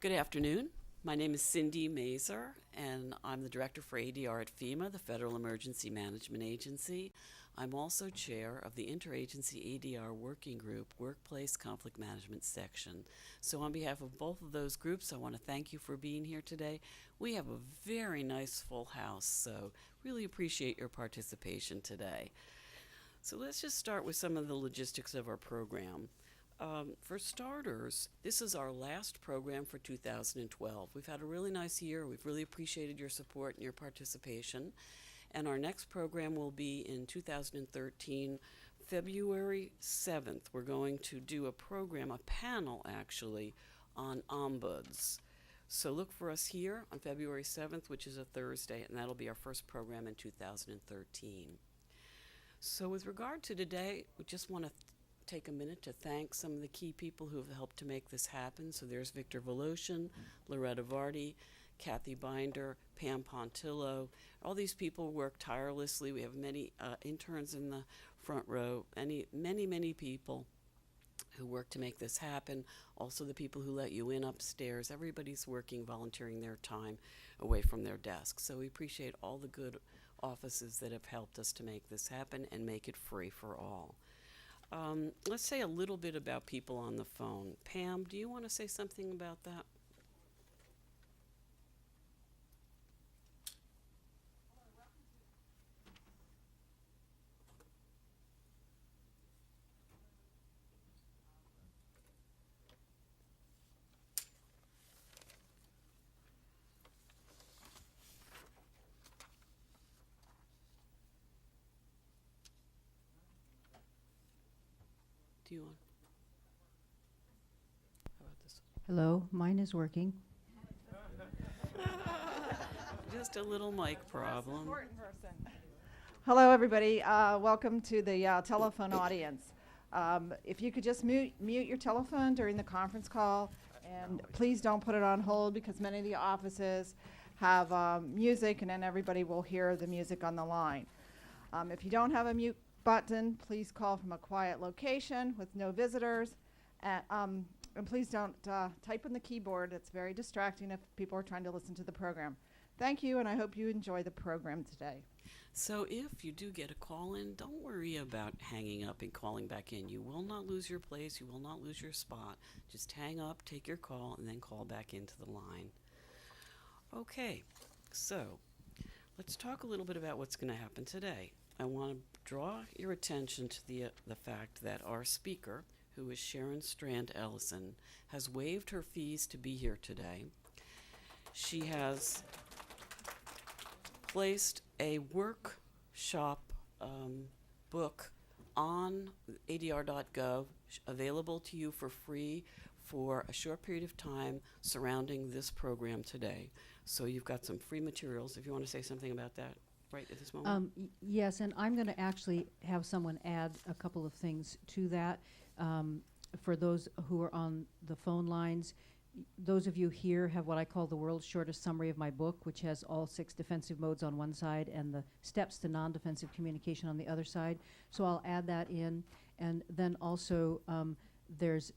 Good afternoon. My name is Cindy Mazer, and I'm the Director for ADR at FEMA, the Federal Emergency Management Agency. I'm also Chair of the Interagency ADR Working Group Workplace Conflict Management Section. So on behalf of both of those groups, I want to thank you for being here today. We have a very nice full house, so really appreciate your participation today. So let's just start with some of the logistics of our program. For starters, this is our last program for 2012. We've had a really nice year. We've really appreciated your support and your participation. And our next program will be in 2013, February 7th. We're going to do a program, a panel actually, on ombuds. So look for us here on February 7th, which is a Thursday, and that'll be our first program in 2013. So with regard to today, we just want to take a minute to thank some of the key people who have helped to make this happen. So there's Victor Voloshin, Loretta Vardy, Kathy Binder, Pam Pontillo. All these people work tirelessly. We have many interns in the front row, many people who work to make this happen. Also the people who let you in upstairs. Everybody's working, volunteering their time away from their desks. So we appreciate all the good offices that have helped us to make this happen and make it free for all. Let's say a little bit about people on the phone. Pam, do you want to say something about that? Do you want? How about this? Hello, mine is working. Just a little mic problem. Hello, everybody. Welcome to the telephone audience. If you could just mute your telephone during the conference call, and please don't put it on hold because many of the offices have music, and then everybody will hear the music on the line. If you don't have a mute button, please call from a quiet location with no visitors. And please don't type on the keyboard. It's very distracting if people are trying to listen to the program. Thank you, and I hope you enjoy the program today. So if you do get a call in, don't worry about hanging up and calling back in. You will not lose your place. You will not lose your spot. Just hang up, take your call, and then call back into the line. Okay, so let's talk a little bit about what's going to happen today. I want to draw your attention to the fact that our speaker, who is Sharon Strand Ellison, has waived her fees to be here today. She has placed a workshop book on adr.gov available to you for free for a short period of time surrounding this program today. So you've got some free materials if you want to say something about that right at this moment. Yes, and I'm going to actually have someone add a couple of things to that. For those who are on the phone lines, those of you here have what I call the world's shortest summary of my book, which has all 6 defensive modes on one side and the steps to non-defensive communication on the other side. So I'll add that in. And then also there's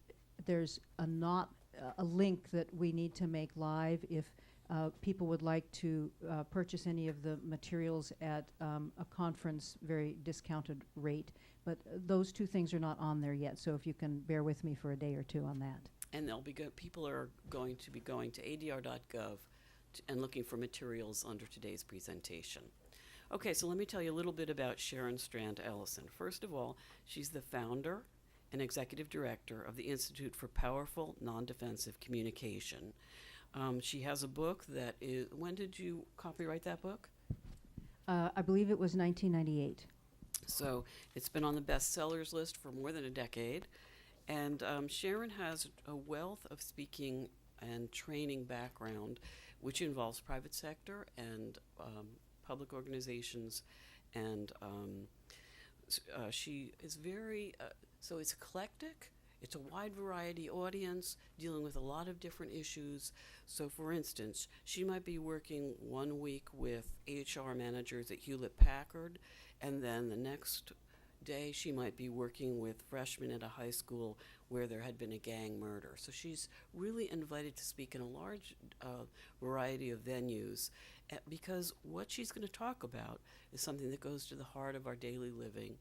a link that we need to make live if people would like to purchase any of the materials at a conference very discounted rate. But those 2 things are not on there yet, so if you can bear with me for a day or 2 on that. And they'll be people are going to be going to adr.gov and looking for materials under today's presentation. Okay, so let me tell you a little bit about Sharon Strand Ellison. First of all, she's the founder and executive director of the Institute for Powerful Non-Defensive Communication. She has a book that is, when did you copyright that book? I believe it was 1998. So it's been on the bestsellers list for more than a decade. And Sharon has a wealth of speaking and training background, which involves private sector and public organizations. And she is very, so it's eclectic. It's a wide variety audience dealing with a lot of different issues. So for instance, she might be working one week with HR managers at Hewlett Packard, and then the next day she might be working with freshmen at a high school where there had been a gang murder. So she's really invited to speak in a large variety of venues because what she's going to talk about is something that goes to the heart of our daily living.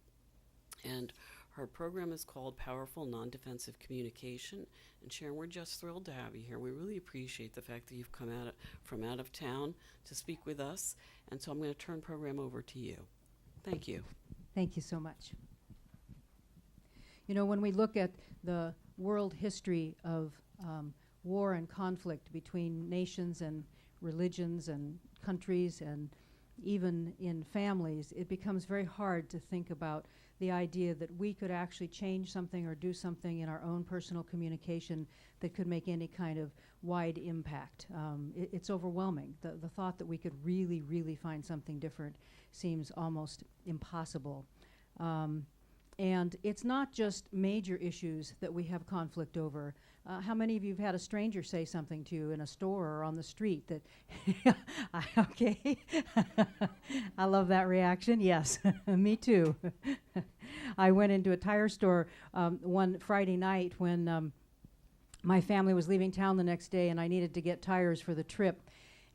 And her program is called Powerful Non-Defensive Communication. And Sharon, we're just thrilled to have you here. We really appreciate the fact that you've come from out of town to speak with us. And so I'm going to turn the program over to you. Thank you. Thank you so much. You know, when we look at the world history of war and conflict between nations and religions and countries and even in families, it becomes very hard to think about the idea that we could actually change something or do something in our own personal communication that could make any kind of wide impact. It's overwhelming. The thought that we could really, really find something different seems almost impossible. And it's not just major issues that we have conflict over. How many of you have had a stranger say something to you in a store or on the street that, okay, I love that reaction, yes, me too. I went into a tire store one Friday night when my family was leaving town the next day and I needed to get tires for the trip.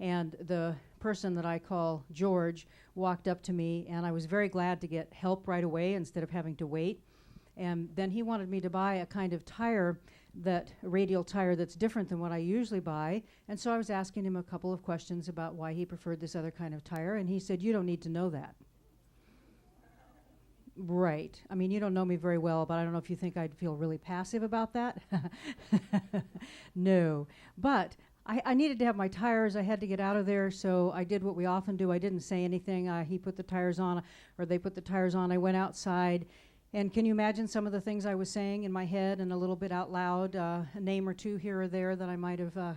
And the person that I call George walked up to me, and I was very glad to get help right away instead of having to wait. And then he wanted me to buy a kind of tire, a radial tire that's different than what I usually buy. And so I was asking him a couple of questions about why he preferred this other kind of tire, and he said, "You don't need to know that." Right. I mean, you don't know me very well, but I don't know if you think I'd feel really passive about that. No. But I needed to have my tires. I had to get out of there, so I did what we often do. I didn't say anything. He put the tires on, or they put the tires on. I went outside, and can you imagine some of the things I was saying in my head and a little bit out loud, a name or two here or there that I might have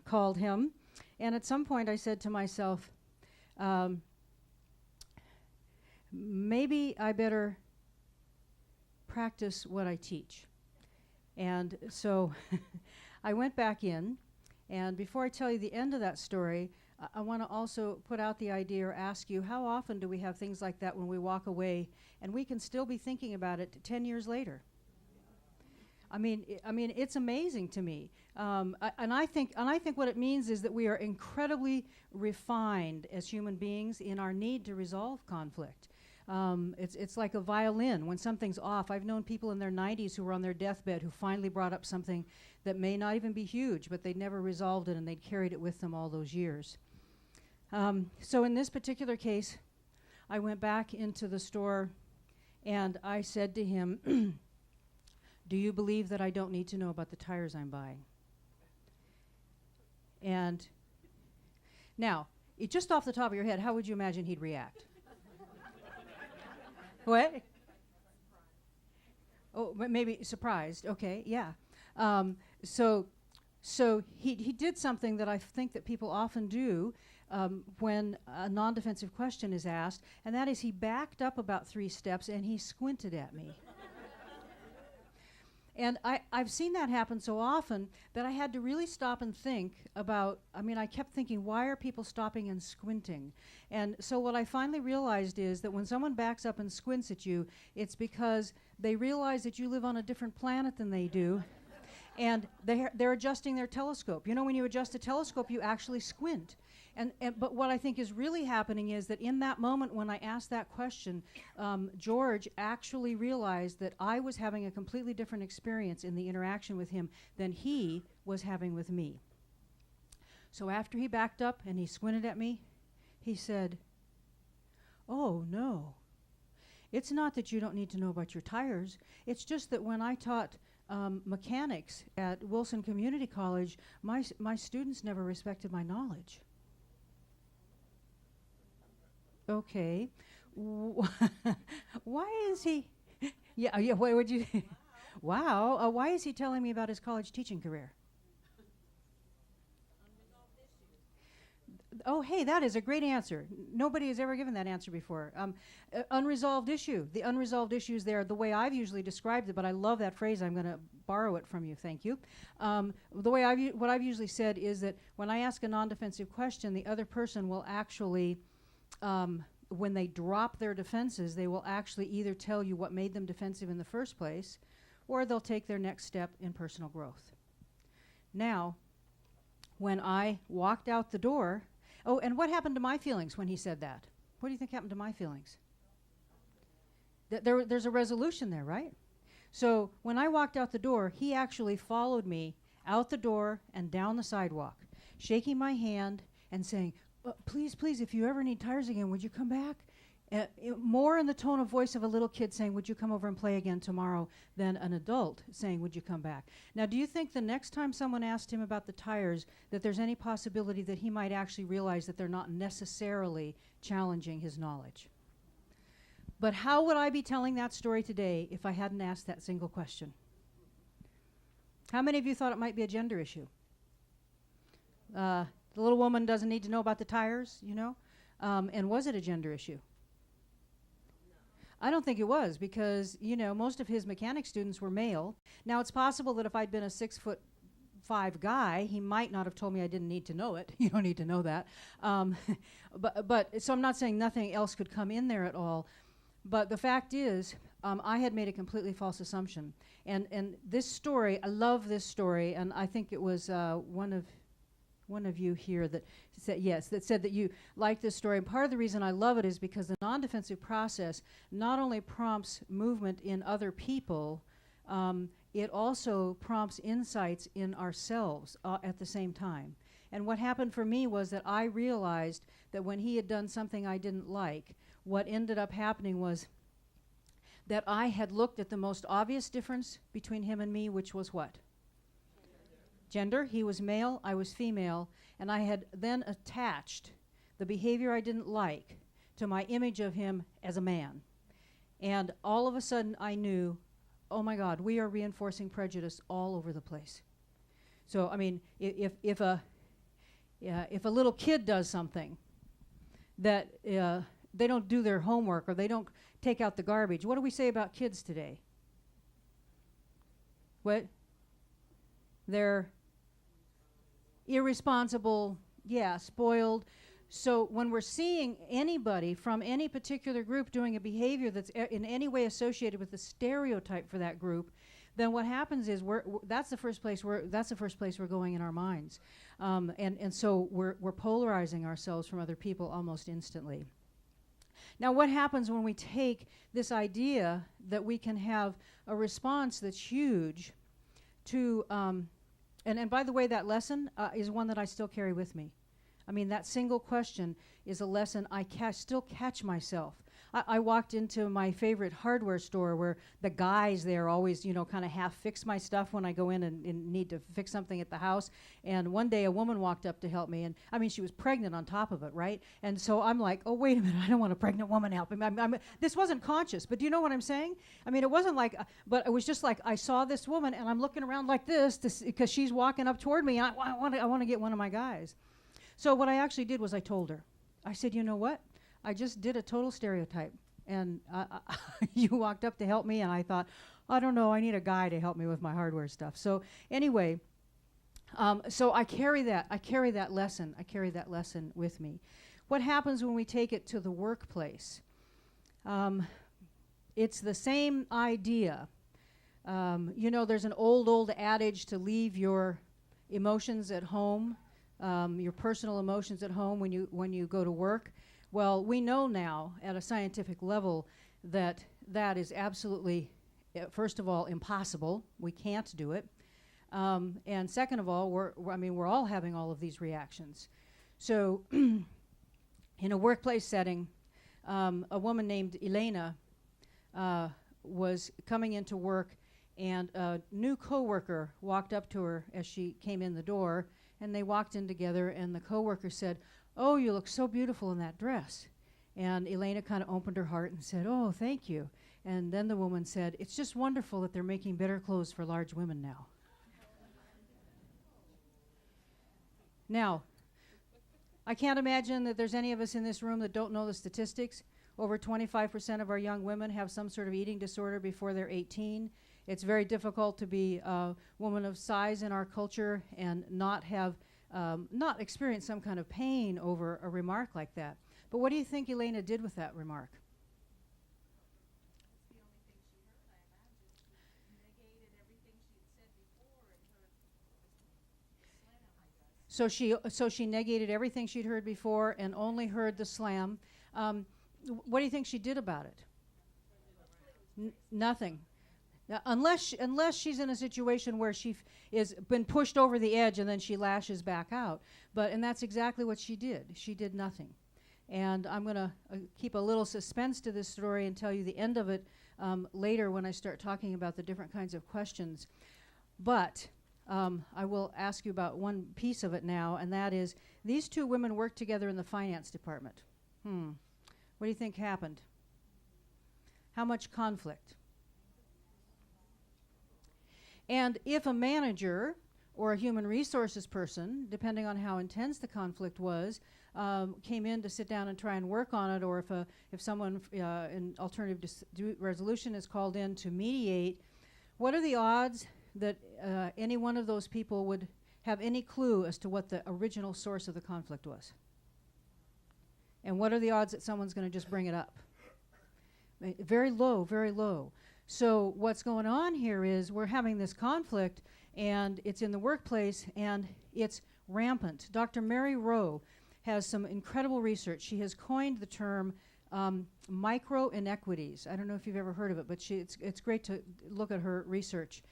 called him. And at some point I said to myself, maybe I better practice what I teach. And so I went back in, and before I tell you the end of that story, I want to also put out the idea or ask you, how often do we have things like that when we walk away and we can still be thinking about it 10 years later? I mean, it's amazing to me. And I think what it means is that we are incredibly refined as human beings in our need to resolve conflict. It's like a violin. When something's off, I've known people in their 90s who were on their deathbed who finally brought up something that may not even be huge, but they'd never resolved it and they'd carried it with them all those years. So in this particular case, I went back into the store and I said to him, "Do you believe that I don't need to know about the tires I'm buying?" And now, just off the top of your head, how would you imagine he'd react? What? Oh, but maybe surprised. Okay, yeah. So he did something that I think that people often do when a non-defensive question is asked, and that is he backed up about 3 steps and he squinted at me. And I've seen that happen so often that I had to really stop and think about, I kept thinking, why are people stopping and squinting? And so what I finally realized is that when someone backs up and squints at you, it's because they realize that you live on a different planet than they do, and they're adjusting their telescope. You know, when you adjust a telescope, you actually squint. But what I think is really happening is that in that moment when I asked that question, George actually realized that I was having a completely different experience in the interaction with him than he was having with me. So after he backed up and he squinted at me, he said, "Oh, no. It's not that you don't need to know about your tires. It's just that when I taught mechanics at Wilson Community College, my students never respected my knowledge." Okay. Why is he? Yeah. What would you? Wow. Why is he telling me about his college teaching career? Oh, hey, that is a great answer. Nobody has ever given that answer before. Unresolved issue. The unresolved issue is there the way I've usually described it, but I love that phrase. I'm going to borrow it from you. Thank you. What I've usually said is that when I ask a non-defensive question, the other person will actually when they drop their defenses, they will actually either tell you what made them defensive in the first place, or they'll take their next step in personal growth. Now, when I walked out the door, oh, and what happened to my feelings when he said that? What do you think happened to my feelings? There's a resolution there, right? So when I walked out the door, he actually followed me out the door and down the sidewalk, shaking my hand and saying, please, please, if you ever need tires again, would you come back? More in the tone of voice of a little kid saying, would you come over and play again tomorrow, than an adult saying, would you come back? Now, do you think the next time someone asked him about the tires that there's any possibility that he might actually realize that they're not necessarily challenging his knowledge? But how would I be telling that story today if I hadn't asked that single question? How many of you thought it might be a gender issue? The little woman doesn't need to know about the tires, you know? And was it a gender issue? I don't think it was, because, you know, most of his mechanic students were male. Now, it's possible that if I'd been a 6'5" guy, he might not have told me I didn't need to know it. You don't need to know that. But so I'm not saying nothing else could come in there at all. But the fact is, I had made a completely false assumption. And this story, I love this story, and I think it was one of you here that said, yes, that said that you like this story. And part of the reason I love it is because the non-defensive process not only prompts movement in other people, it also prompts insights in ourselves at the same time. And what happened for me was that I realized that when he had done something I didn't like, what ended up happening was that I had looked at the most obvious difference between him and me, which was what? Gender. He was male, I was female, and I had then attached the behavior I didn't like to my image of him as a man. And all of a sudden I knew, oh my God, we are reinforcing prejudice all over the place. So, I mean, if a little kid does something that they don't do their homework or they don't take out the garbage, what do we say about kids today? What? They're irresponsible, yeah, spoiled. So when we're seeing anybody from any particular group doing a behavior that's in any way associated with the stereotype for that group, then what happens is that's the first place we're going in our minds, and so we're polarizing ourselves from other people almost instantly. Now, what happens when we take this idea that we can have a response that's huge to and by the way, that lesson is one that I still carry with me. I mean, that single question is a lesson I still catch myself. I walked into my favorite hardware store where the guys there always, you know, kind of half fix my stuff when I go in and need to fix something at the house. And one day a woman walked up to help me, and I mean, she was pregnant on top of it, right? And so I'm like, oh, wait a minute, I don't want a pregnant woman helping me. This wasn't conscious, but do you know what I'm saying? I mean, it wasn't like, but it was just like I saw this woman, and I'm looking around like this because she's walking up toward me, and I want to get one of my guys. So what I actually did was I told her. I said, you know what? I just did a total stereotype. And you walked up to help me, and I thought, I don't know, I need a guy to help me with my hardware stuff. So anyway, so I carry that lesson with me. What happens when we take it to the workplace? It's the same idea. You know, there's an old adage to leave your emotions at home, your personal emotions at home when you go to work. Well, we know now at a scientific level that that is absolutely, first of all, impossible. We can't do it. And second of all, we're all having all of these reactions. So in a workplace setting, a woman named Elena was coming into work, and a new coworker walked up to her as she came in the door, and they walked in together, and the coworker said, "Oh, you look so beautiful in that dress." And Elena kind of opened her heart and said, "Oh, thank you." And then the woman said, "It's just wonderful that they're making better clothes for large women now." Now, I can't imagine that there's any of us in this room that don't know the statistics. Over 25% of our young women have some sort of eating disorder before they're 18. It's very difficult to be a woman of size in our culture and not experience some kind of pain over a remark like that. But what do you think Elena did with that remark? So she negated everything she'd heard before and only heard the slam. What do you think she did about it? Nothing. Now, unless she's in a situation where she is been pushed over the edge and then she lashes back out. And that's exactly what she did. She did nothing. And I'm going to keep a little suspense to this story and tell you the end of it later when I start talking about the different kinds of questions. But I will ask you about one piece of it now, and that is these two women worked together in the finance department. What do you think happened? How much conflict? And if a manager or a human resources person, depending on how intense the conflict was, came in to sit down and try and work on it, or if someone in alternative resolution is called in to mediate, what are the odds that any one of those people would have any clue as to what the original source of the conflict was? And what are the odds that someone's going to just bring it up? Very low, very low. So what's going on here is we're having this conflict, and it's in the workplace, and it's rampant. Dr. Mary Rowe has some incredible research. She has coined the term micro-inequities. I don't know if you've ever heard of it, but it's great to look at her research.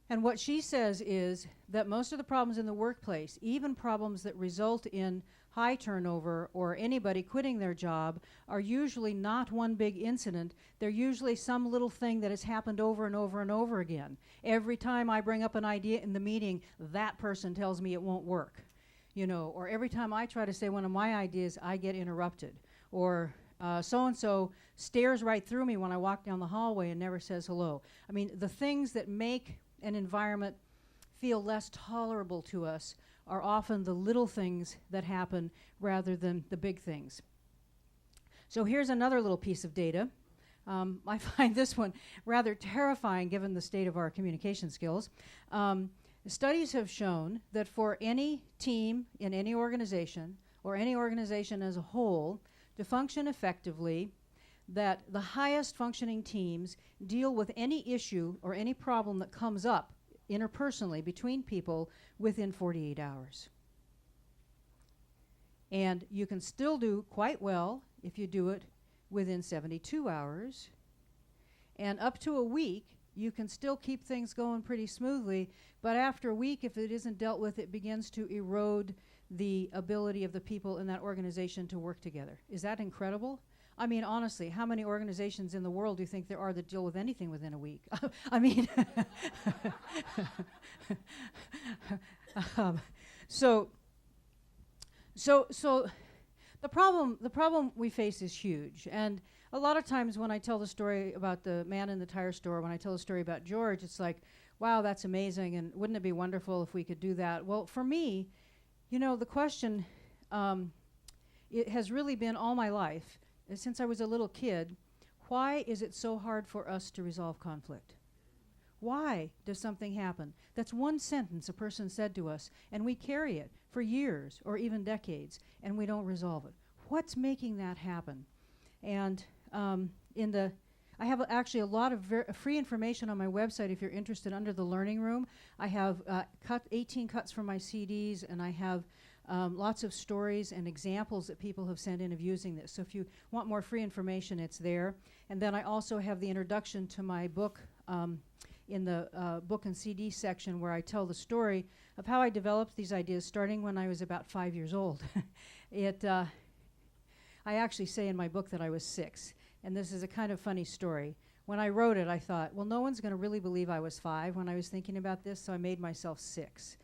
And what she says is that most of the problems in the workplace, even problems that result in high turnover or anybody quitting their job, are usually not one big incident. They're usually some little thing that has happened over and over and over again. Every time I bring up an idea in the meeting, that person tells me it won't work. Or every time I try to say one of my ideas, I get interrupted. Or so-and-so stares right through me when I walk down the hallway and never says hello. I mean, the things that make an environment feel less tolerable to us are often the little things that happen rather than the big things. So here's another little piece of data. I find this one rather terrifying given the state of our communication skills. Studies have shown that for any team in any organization, or any organization as a whole, to function effectively, that the highest functioning teams deal with any issue or any problem that comes up interpersonally between people within 48 hours. And you can still do quite well if you do it within 72 hours. And up to a week, you can still keep things going pretty smoothly, but after a week, if it isn't dealt with, it begins to erode the ability of the people in that organization to work together. Is that incredible? I mean, honestly, how many organizations in the world do you think there are that deal with anything within a week? I mean, so the problem we face is huge. And a lot of times when I tell the story about the man in the tire store, when I tell the story about George, it's like, wow, that's amazing, and wouldn't it be wonderful if we could do that? Well, for me, the question it has really been all my life, since I was a little kid, why is it so hard for us to resolve conflict? Why does something happen? That's one sentence a person said to us, and we carry it for years or even decades, and we don't resolve it. What's making that happen? And I have actually a lot of free information on my website if you're interested. Under the Learning Room, I have 18 cuts from my CDs, and I have lots of stories and examples that people have sent in of using this. So if you want more free information, it's there. And then I also have the introduction to my book in the book and CD section, where I tell the story of how I developed these ideas starting when I was about 5 years old. I actually say in my book that I was 6, and this is a kind of funny story. When I wrote it, I thought, well, no one's going to really believe I was 5 when I was thinking about this, so I made myself 6.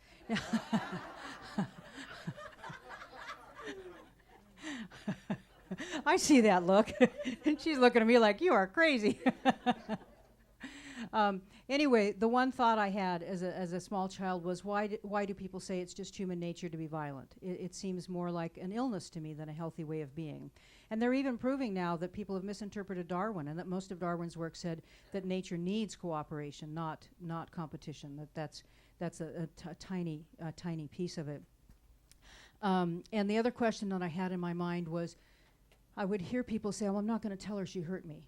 I see that look. She's looking at me like, you are crazy. Anyway, the one thought I had as a small child was, why do people say it's just human nature to be violent? It seems more like an illness to me than a healthy way of being. And they're even proving now that people have misinterpreted Darwin, and that most of Darwin's work said that nature needs cooperation, not competition. That's a tiny piece of it. And the other question that I had in my mind was, I would hear people say, "Oh, I'm not going to tell her she hurt me.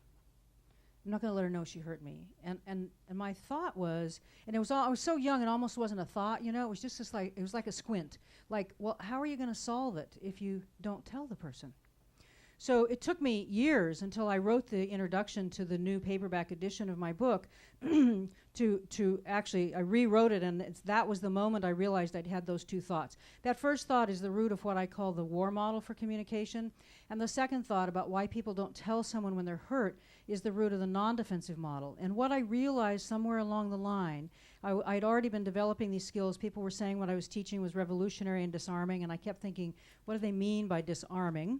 I'm not going to let her know she hurt me." And my thought was, and I was so young, it almost wasn't a thought, you know. It was just this it was like a squint. Like, well, how are you going to solve it if you don't tell the person? So it took me years until I wrote the introduction to the new paperback edition of my book to actually, I rewrote it, and that was the moment I realized I'd had those two thoughts. That first thought is the root of what I call the war model for communication, and the second thought about why people don't tell someone when they're hurt is the root of the non-defensive model. And what I realized somewhere along the line, I'd already been developing these skills. People were saying what I was teaching was revolutionary and disarming, and I kept thinking, what do they mean by disarming?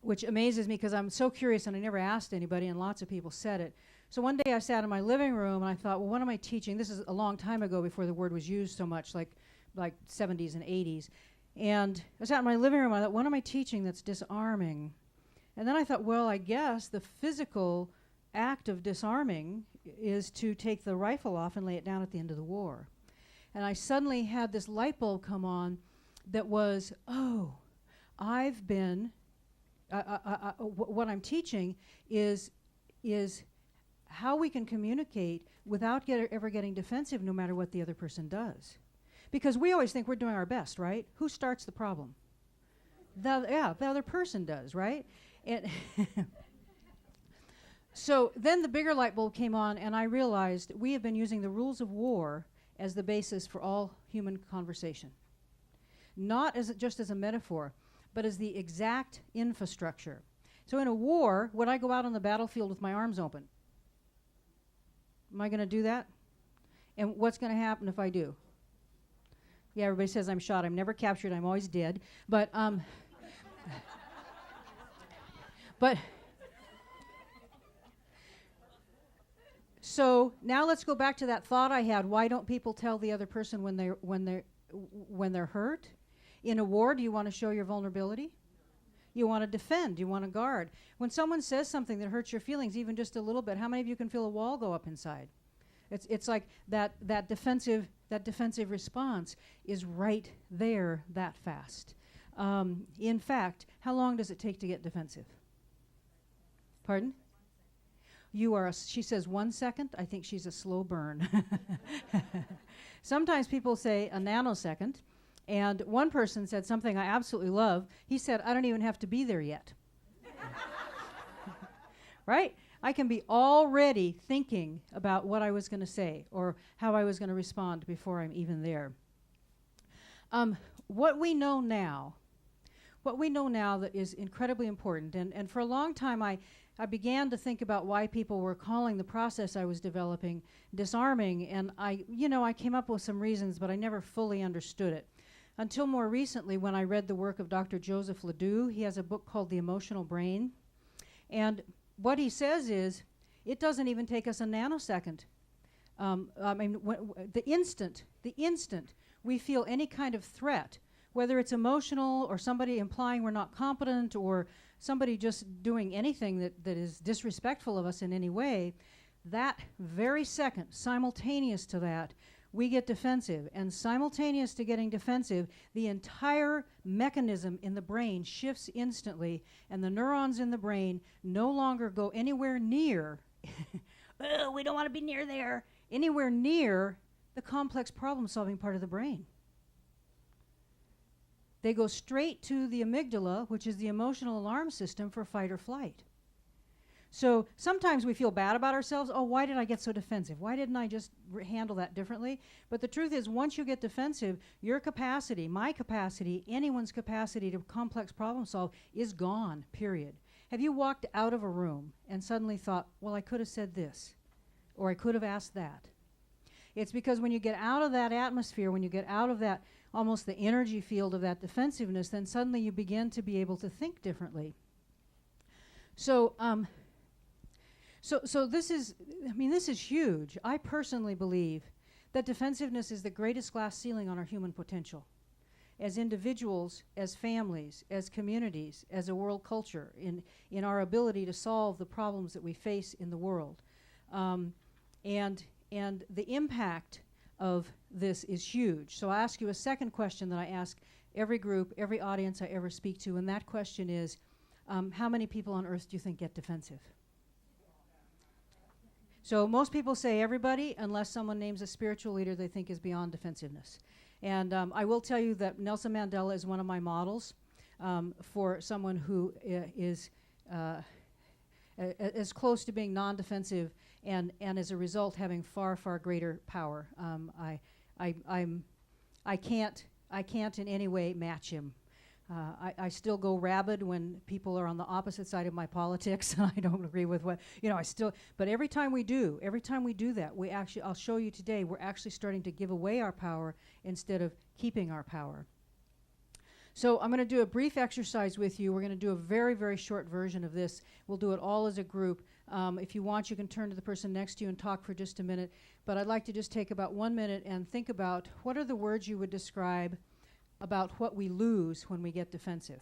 Which amazes me because I'm so curious, and I never asked anybody, and lots of people said it. So one day I sat in my living room, and I thought, well, what am I teaching? This is a long time ago before the word was used so much, like 70s and 80s. And I sat in my living room, and I thought, what am I teaching that's disarming? And then I thought, well, I guess the physical act of disarming is to take the rifle off and lay it down at the end of the war. And I suddenly had this light bulb come on that was, oh, I've been... what I'm teaching is how we can communicate without ever getting defensive no matter what the other person does. Because we always think we're doing our best, right? Who starts the problem? The other person does, right? And so then the bigger light bulb came on, and I realized we have been using the rules of war as the basis for all human conversation. Not just as a metaphor, but as the exact infrastructure. So in a war, would I go out on the battlefield with my arms open? Am I going to do that? And what's going to happen if I do? Yeah, everybody says I'm shot. I'm never captured. I'm always dead. But so now let's go back to that thought I had. Why don't people tell the other person when they're hurt? In a war, do you want to show your vulnerability? You want to defend. You want to guard. When someone says something that hurts your feelings, even just a little bit, how many of you can feel a wall go up inside? It's like that defensive response is right there that fast. In fact, how long does it take to get defensive? Pardon? She says 1 second. I think she's a slow burn. Sometimes people say a nanosecond. And one person said something I absolutely love. He said, I don't even have to be there yet. Right? I can be already thinking about what I was going to say or how I was going to respond before I'm even there. What we know now that is incredibly important, and for a long time I began to think about why people were calling the process I was developing disarming, and I came up with some reasons, but I never fully understood it. Until more recently, when I read the work of Dr. Joseph Ledoux. He has a book called The Emotional Brain. And what he says is, it doesn't even take us a nanosecond. The instant we feel any kind of threat, whether it's emotional or somebody implying we're not competent or somebody just doing anything that is disrespectful of us in any way, that very second, simultaneous to that, we get defensive, and simultaneous to getting defensive, the entire mechanism in the brain shifts instantly, and the neurons in the brain no longer go anywhere near, we don't want to be near there, anywhere near the complex problem-solving part of the brain. They go straight to the amygdala, which is the emotional alarm system for fight or flight. So sometimes we feel bad about ourselves. Oh, why did I get so defensive? Why didn't I just handle that differently? But the truth is, once you get defensive, your capacity, my capacity, anyone's capacity to complex problem solve is gone, period. Have you walked out of a room and suddenly thought, well, I could have said this, or I could have asked that? It's because when you get out of that atmosphere, when you get out of that, almost the energy field of that defensiveness, then suddenly you begin to be able to think differently. So this is huge. I personally believe that defensiveness is the greatest glass ceiling on our human potential. As individuals, as families, as communities, as a world culture, in our ability to solve the problems that we face in the world. And the impact of this is huge. So I ask you a second question that I ask every group, every audience I ever speak to, and that question is, how many people on earth do you think get defensive? So most people say everybody, unless someone names a spiritual leader they think is beyond defensiveness. And I will tell you that Nelson Mandela is one of my models for someone who is as close to being non-defensive and as a result having far, far greater power. I can't in any way match him. I still go rabid when people are on the opposite side of my politics and I don't agree with what, but every time we do that, I'll show you today, we're actually starting to give away our power instead of keeping our power. So I'm going to do a brief exercise with you. We're going to do a very, very short version of this. We'll do it all as a group. If you want, you can turn to the person next to you and talk for just a minute. But I'd like to just take about 1 minute and think about what are the words you would describe about what we lose when we get defensive.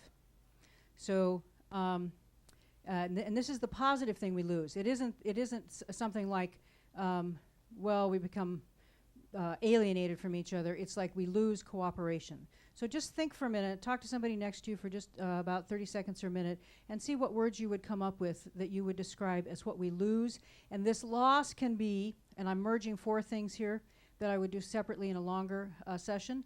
So, and this is the positive thing we lose. It isn't something like, we become alienated from each other. It's like we lose cooperation. So just think for a minute, talk to somebody next to you for just about 30 seconds or a minute, and see what words you would come up with that you would describe as what we lose. And this loss can be, and I'm merging 4 things here that I would do separately in a longer session.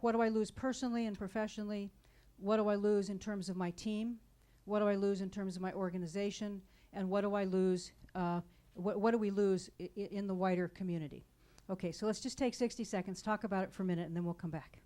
What do I lose personally and professionally? What do I lose in terms of my team? What do I lose in terms of my organization? And what do I lose, what do we lose in the wider community? Okay, so let's just take 60 seconds, talk about it for a minute, and then we'll come back.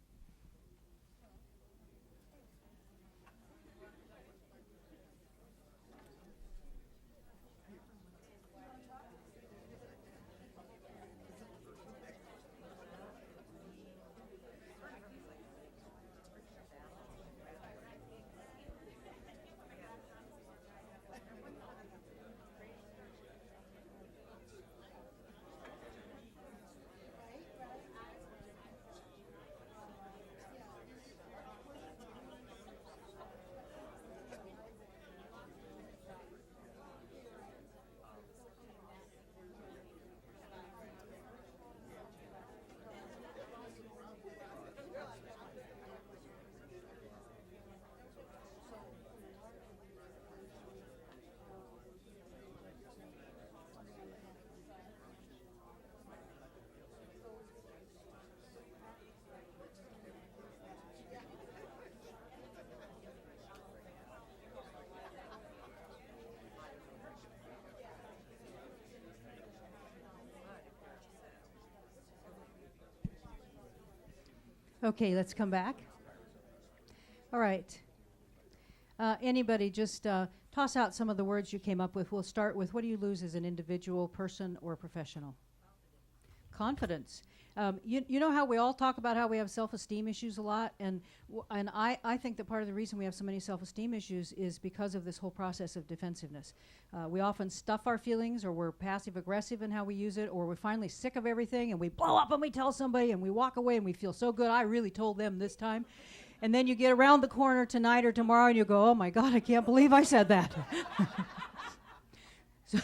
Okay, let's come back. All right. Anybody just toss out some of the words you came up with. We'll start with, what do you lose as an individual, person, or professional? Confidence. You know how we all talk about how we have self-esteem issues a lot, and I think that part of the reason we have so many self-esteem issues is because of this whole process of defensiveness. We often stuff our feelings, or we're passive-aggressive in how we use it, or we're finally sick of everything and we blow up and we tell somebody and we walk away and we feel so good, I really told them this time. And then you get around the corner tonight or tomorrow and you go, oh my God, I can't believe I said that. So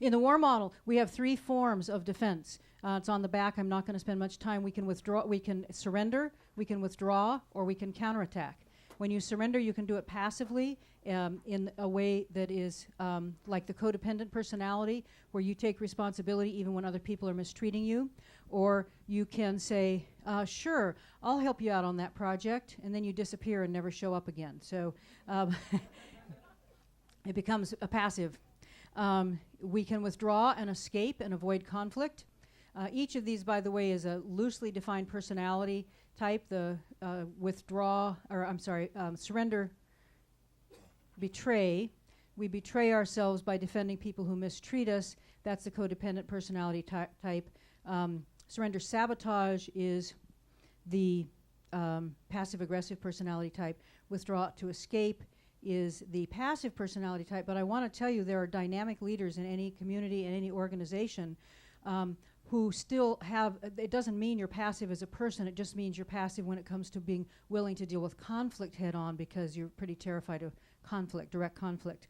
in the war model, we have 3 forms of defense. It's on the back. I'm not going to spend much time. We can withdraw, we can surrender, we can withdraw, or we can counterattack. When you surrender, you can do it passively in a way that is like the codependent personality, where you take responsibility even when other people are mistreating you. Or you can say, sure, I'll help you out on that project, and then you disappear and never show up again. So it becomes a passive. We can withdraw and escape and avoid conflict. Each of these, by the way, is a loosely defined personality type. The surrender, betray. We betray ourselves by defending people who mistreat us. That's the codependent personality type. Surrender sabotage is the passive-aggressive personality type. Withdraw to escape is the passive personality type. But I want to tell you, there are dynamic leaders in any community and any organization who still have, it doesn't mean you're passive as a person, it just means you're passive when it comes to being willing to deal with conflict head on, because you're pretty terrified of conflict, direct conflict.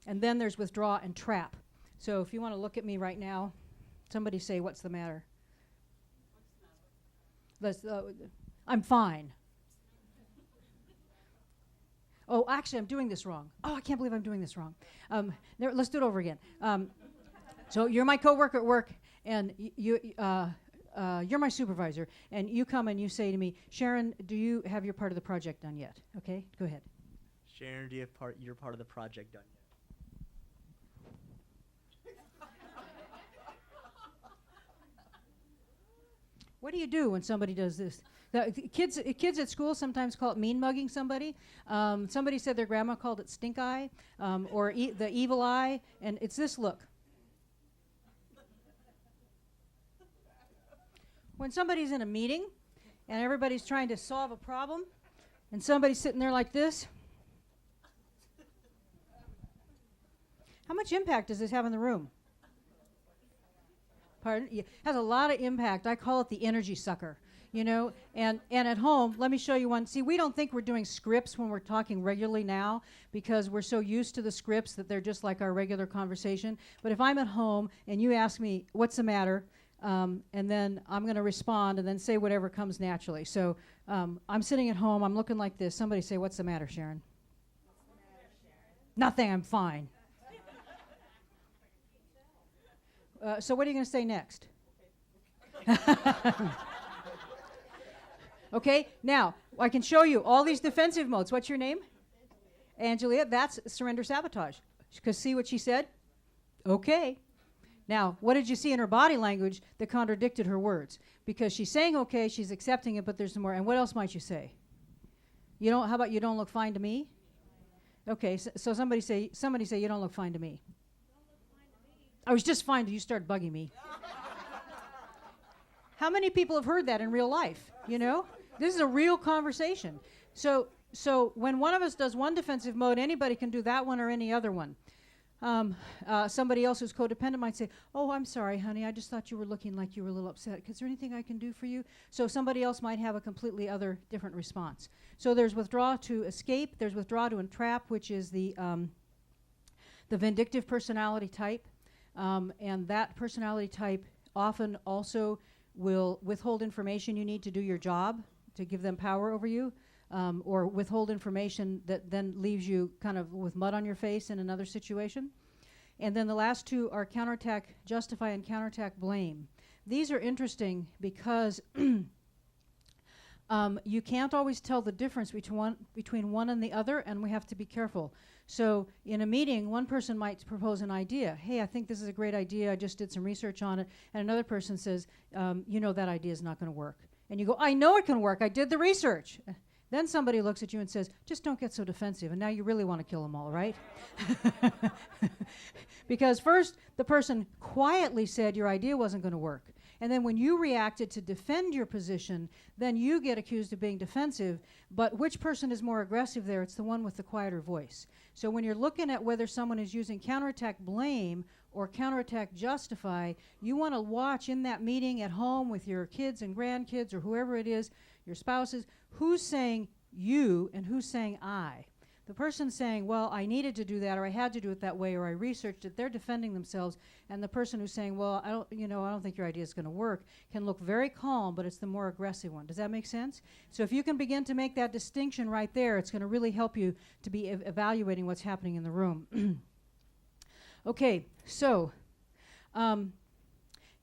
And then there's withdraw and trap. So if you want to look at me right now, somebody say, what's the matter? I'm fine. Oh, actually, I'm doing this wrong. Oh, I can't believe I'm doing this wrong. Let's do it over again. So you're my coworker at work, and you're my supervisor, and you come and you say to me, Sharon, do you have your part of the project done yet? Okay, go ahead. Sharon, do you have your part of the project done yet? What do you do when somebody does this? The kids at school sometimes call it mean mugging somebody. Somebody said their grandma called it stink eye, or the evil eye, and it's this look. When somebody's in a meeting and everybody's trying to solve a problem and somebody's sitting there like this, how much impact does this have in the room? Pardon? Yeah, has a lot of impact. I call it the energy sucker, you know. And at home, let me show you one. See, we don't think we're doing scripts when we're talking regularly now because we're so used to the scripts that they're just like our regular conversation. But if I'm at home and you ask me, what's the matter? And then I'm going to respond and then say whatever comes naturally. So I'm sitting at home. I'm looking like this. Somebody say, what's the matter, Sharon? What's the matter, Sharon? Nothing. I'm fine. So what are you going to say next? Okay, now, I can show you all these defensive modes. What's your name? Angelia. That's surrender sabotage. Because see what she said? Okay. Now, what did you see in her body language that contradicted her words? Because she's saying okay, she's accepting it, but there's more. And what else might you say? How about you don't look fine to me? Okay, so somebody say you don't look fine to me. I was just fine till you started bugging me. How many people have heard that in real life? You know, this is a real conversation. So when one of us does one defensive mode, anybody can do that one or any other one. Somebody else who's codependent might say, oh, I'm sorry, honey, I just thought you were looking like you were a little upset. Is there anything I can do for you? So somebody else might have a completely other different response. So there's withdraw to escape. There's withdraw to entrap, which is the vindictive personality type. And that personality type often also will withhold information you need to do your job, to give them power over you, or withhold information that then leaves you kind of with mud on your face in another situation. And then the last two are counterattack justify and counterattack blame. These are interesting because you can't always tell the difference between one and the other, and we have to be careful. So in a meeting, one person might propose an idea. Hey, I think this is a great idea. I just did some research on it. And another person says, that idea is not going to work. And you go, I know it can work. I did the research. Then somebody looks at you and says, just don't get so defensive. And now you really want to kill them all, right? Because first, the person quietly said your idea wasn't going to work. And then when you reacted to defend your position, then you get accused of being defensive. But which person is more aggressive there? It's the one with the quieter voice. So when you're looking at whether someone is using counterattack blame or counterattack justify, you want to watch in that meeting at home with your kids and grandkids or whoever it is, your spouses, who's saying you and who's saying I. The person saying, well, I needed to do that, or I had to do it that way, or I researched it, they're defending themselves. And the person who's saying, well, I don't think your idea is going to work, can look very calm, but it's the more aggressive one. Does that make sense? So if you can begin to make that distinction right there, it's going to really help you to be evaluating what's happening in the room. Okay, so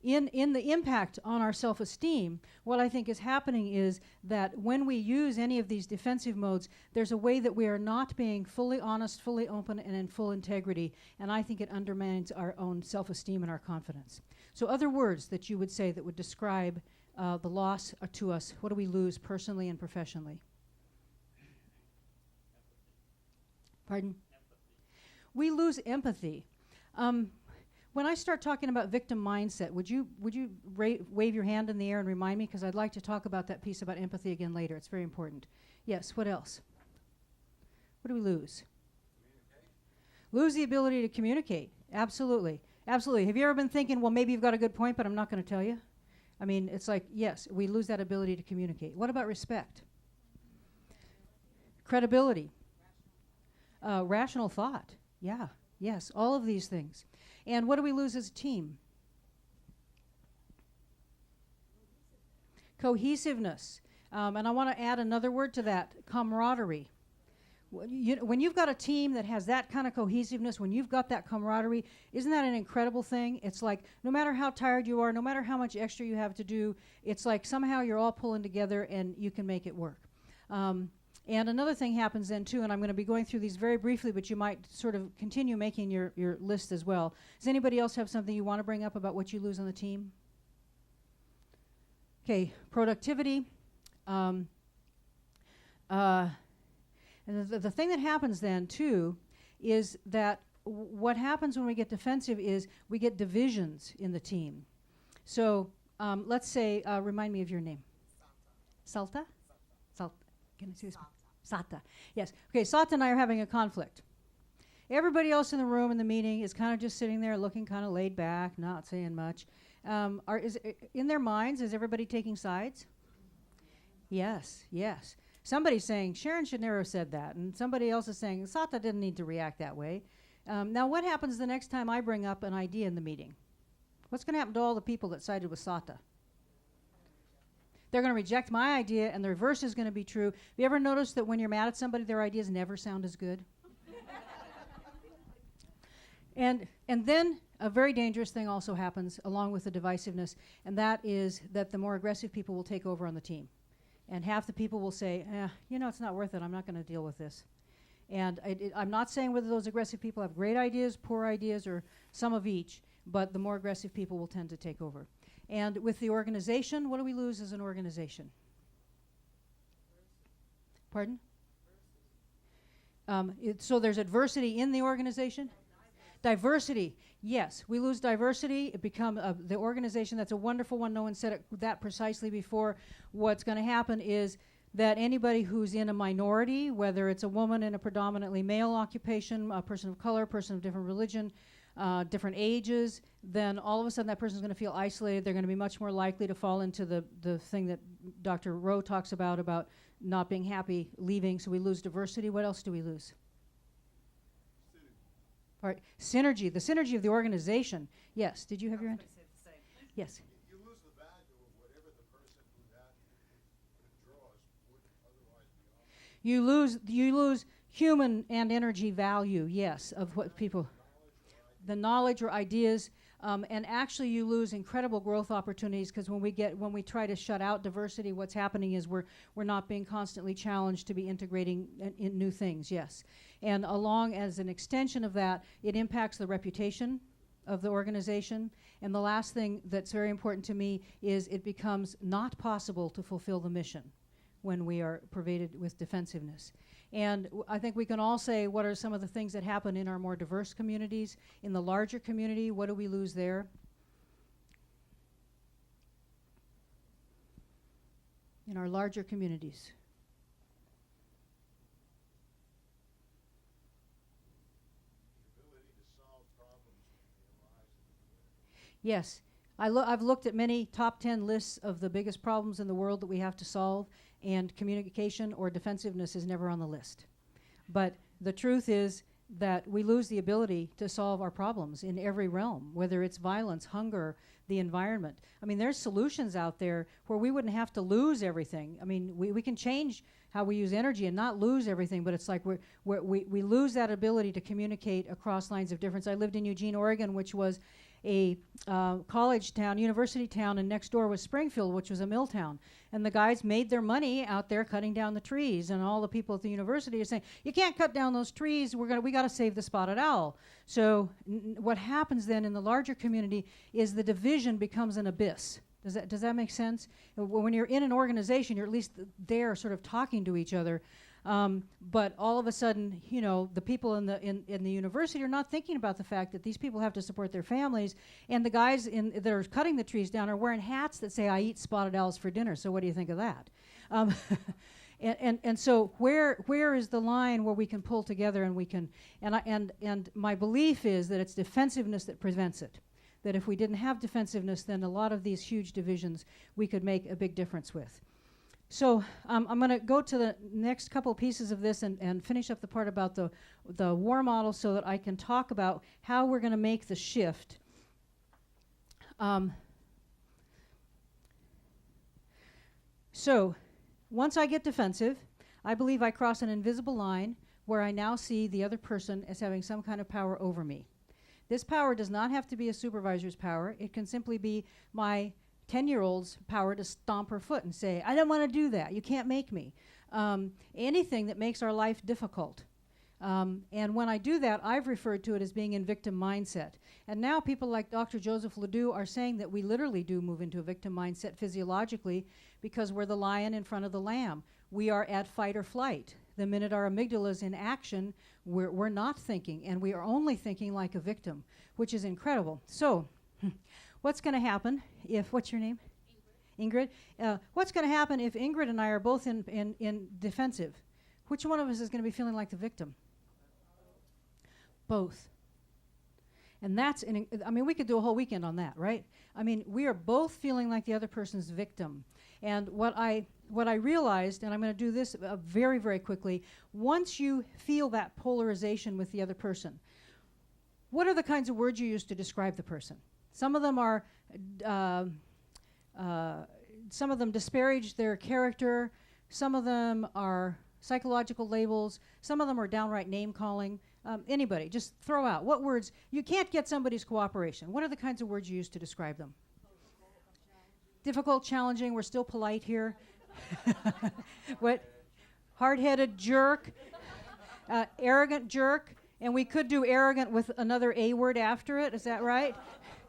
in the impact on our self-esteem, what I think is happening is that when we use any of these defensive modes, there's a way that we are not being fully honest, fully open, and in full integrity, and I think it undermines our own self-esteem and our confidence. So other words that you would say that would describe the loss to us, what do we lose personally and professionally? Pardon? Empathy. We lose empathy. When I start talking about victim mindset, would you wave your hand in the air and remind me? Because I'd like to talk about that piece about empathy again later. It's very important. Yes, what else? What do we lose? Lose the ability to communicate. Absolutely. Absolutely. Have you ever been thinking, well, maybe you've got a good point, but I'm not going to tell you? I mean, it's like, yes, we lose that ability to communicate. What about respect? Credibility. Rational thought. Yeah. Yes, all of these things. And what do we lose as a team? Cohesiveness. And I want to add another word to that, camaraderie. When you've got a team that has that kind of cohesiveness, when you've got that camaraderie, isn't that an incredible thing? It's like no matter how tired you are, no matter how much extra you have to do, it's like somehow you're all pulling together and you can make it work. And another thing happens then too, and I'm going to be going through these very briefly, but you might sort of continue making your list as well. Does anybody else have something you want to bring up about what you lose on the team? Okay, productivity. And the thing that happens then too is that what happens when we get defensive is we get divisions in the team. So let's say, remind me of your name. Salta? Salta. Can I see this? Sata. Yes. Okay, Sata and I are having a conflict. Everybody else in the room in the meeting is kind of just sitting there looking kind of laid back, not saying much. In their minds, is everybody taking sides? Yes, yes. Somebody's saying, Sharon should never have said that. And somebody else is saying, Sata didn't need to react that way. Now, what happens the next time I bring up an idea in the meeting? What's going to happen to all the people that sided with Sata? They're going to reject my idea, and the reverse is going to be true. Have you ever noticed that when you're mad at somebody, their ideas never sound as good? And then a very dangerous thing also happens along with the divisiveness, and that is that the more aggressive people will take over on the team. And half the people will say, it's not worth it. I'm not going to deal with this. And I'm not saying whether those aggressive people have great ideas, poor ideas, or some of each, but the more aggressive people will tend to take over. And with the organization, what do we lose as an organization? Pardon? So there's adversity in the organization? Diversity, yes. We lose diversity. It becomes the organization. That's a wonderful one. No one said it that precisely before. What's going to happen is that anybody who's in a minority, whether it's a woman in a predominantly male occupation, a person of color, person of different religion, different ages, then all of a sudden that person's going to feel isolated. They're going to be much more likely to fall into the thing that Dr. Rowe talks about not being happy, leaving. So we lose diversity. What else do we lose? Synergy, the synergy of the organization. Yes, did you have your hand? Yes. You lose the value of whatever the person who that withdraws would otherwise be offered. You lose human and energy value, yes, of what people, the knowledge or ideas, and actually you lose incredible growth opportunities because when we try to shut out diversity, what's happening is we're not being constantly challenged to be integrating in new things, yes. And along as an extension of that, it impacts the reputation of the organization. And the last thing that's very important to me is it becomes not possible to fulfill the mission when we are pervaded with defensiveness. And I think we can all say what are some of the things that happen in our more diverse communities. In the larger community, what do we lose there? In our larger communities. Yes, I've looked at many top 10 lists of the biggest problems in the world that we have to solve, and communication or defensiveness is never on the list. But the truth is that we lose the ability to solve our problems in every realm, whether it's violence, hunger, the environment. I mean, there's solutions out there where we wouldn't have to lose everything. I mean, we can change how we use energy and not lose everything, but it's like we lose that ability to communicate across lines of difference. I lived in Eugene, Oregon, which was a college town, university town, and next door was Springfield, which was a mill town. And the guys made their money out there cutting down the trees, and all the people at the university are saying, you can't cut down those trees, we got to save the spotted owl. So what happens then in the larger community is the division becomes an abyss. Does that make sense? When you're in an organization, you're at least there sort of talking to each other. But all of a sudden, the people in the university are not thinking about the fact that these people have to support their families, and the guys that are cutting the trees down are wearing hats that say, I eat spotted owls for dinner. So what do you think of that? And so where is the line where we can pull together and we can, and my belief is that it's defensiveness that prevents it. That if we didn't have defensiveness, then a lot of these huge divisions we could make a big difference with. So I'm going to go to the next couple pieces of this and finish up the part about the war model so that I can talk about how we're going to make the shift. So once I get defensive, I believe I cross an invisible line where I now see the other person as having some kind of power over me. This power does not have to be a supervisor's power. It can simply be my 10-year-old's power to stomp her foot and say, I don't want to do that. You can't make me. Anything that makes our life difficult. And when I do that, I've referred to it as being in victim mindset. And now people like Dr. Joseph Ledoux are saying that we literally do move into a victim mindset physiologically because we're the lion in front of the lamb. We are at fight or flight. The minute our amygdala is in action, we're not thinking, and we are only thinking like a victim, which is incredible. So, what's going to happen if, what's your name? Ingrid. What's going to happen if Ingrid and I are both in defensive? Which one of us is going to be feeling like the victim? Both. And that's, we could do a whole weekend on that, right? I mean, we are both feeling like the other person's victim. And what I realized, and I'm going to do this very, very quickly, once you feel that polarization with the other person, what are the kinds of words you use to describe the person? Some of them are, some of them disparage their character, some of them are psychological labels, some of them are downright name calling. Anybody, just throw out. What words? You can't get somebody's cooperation. What are the kinds of words you use to describe them? Difficult, challenging, we're still polite here. What? Hard-headed jerk, arrogant jerk, and we could do arrogant with another A word after it, is that right?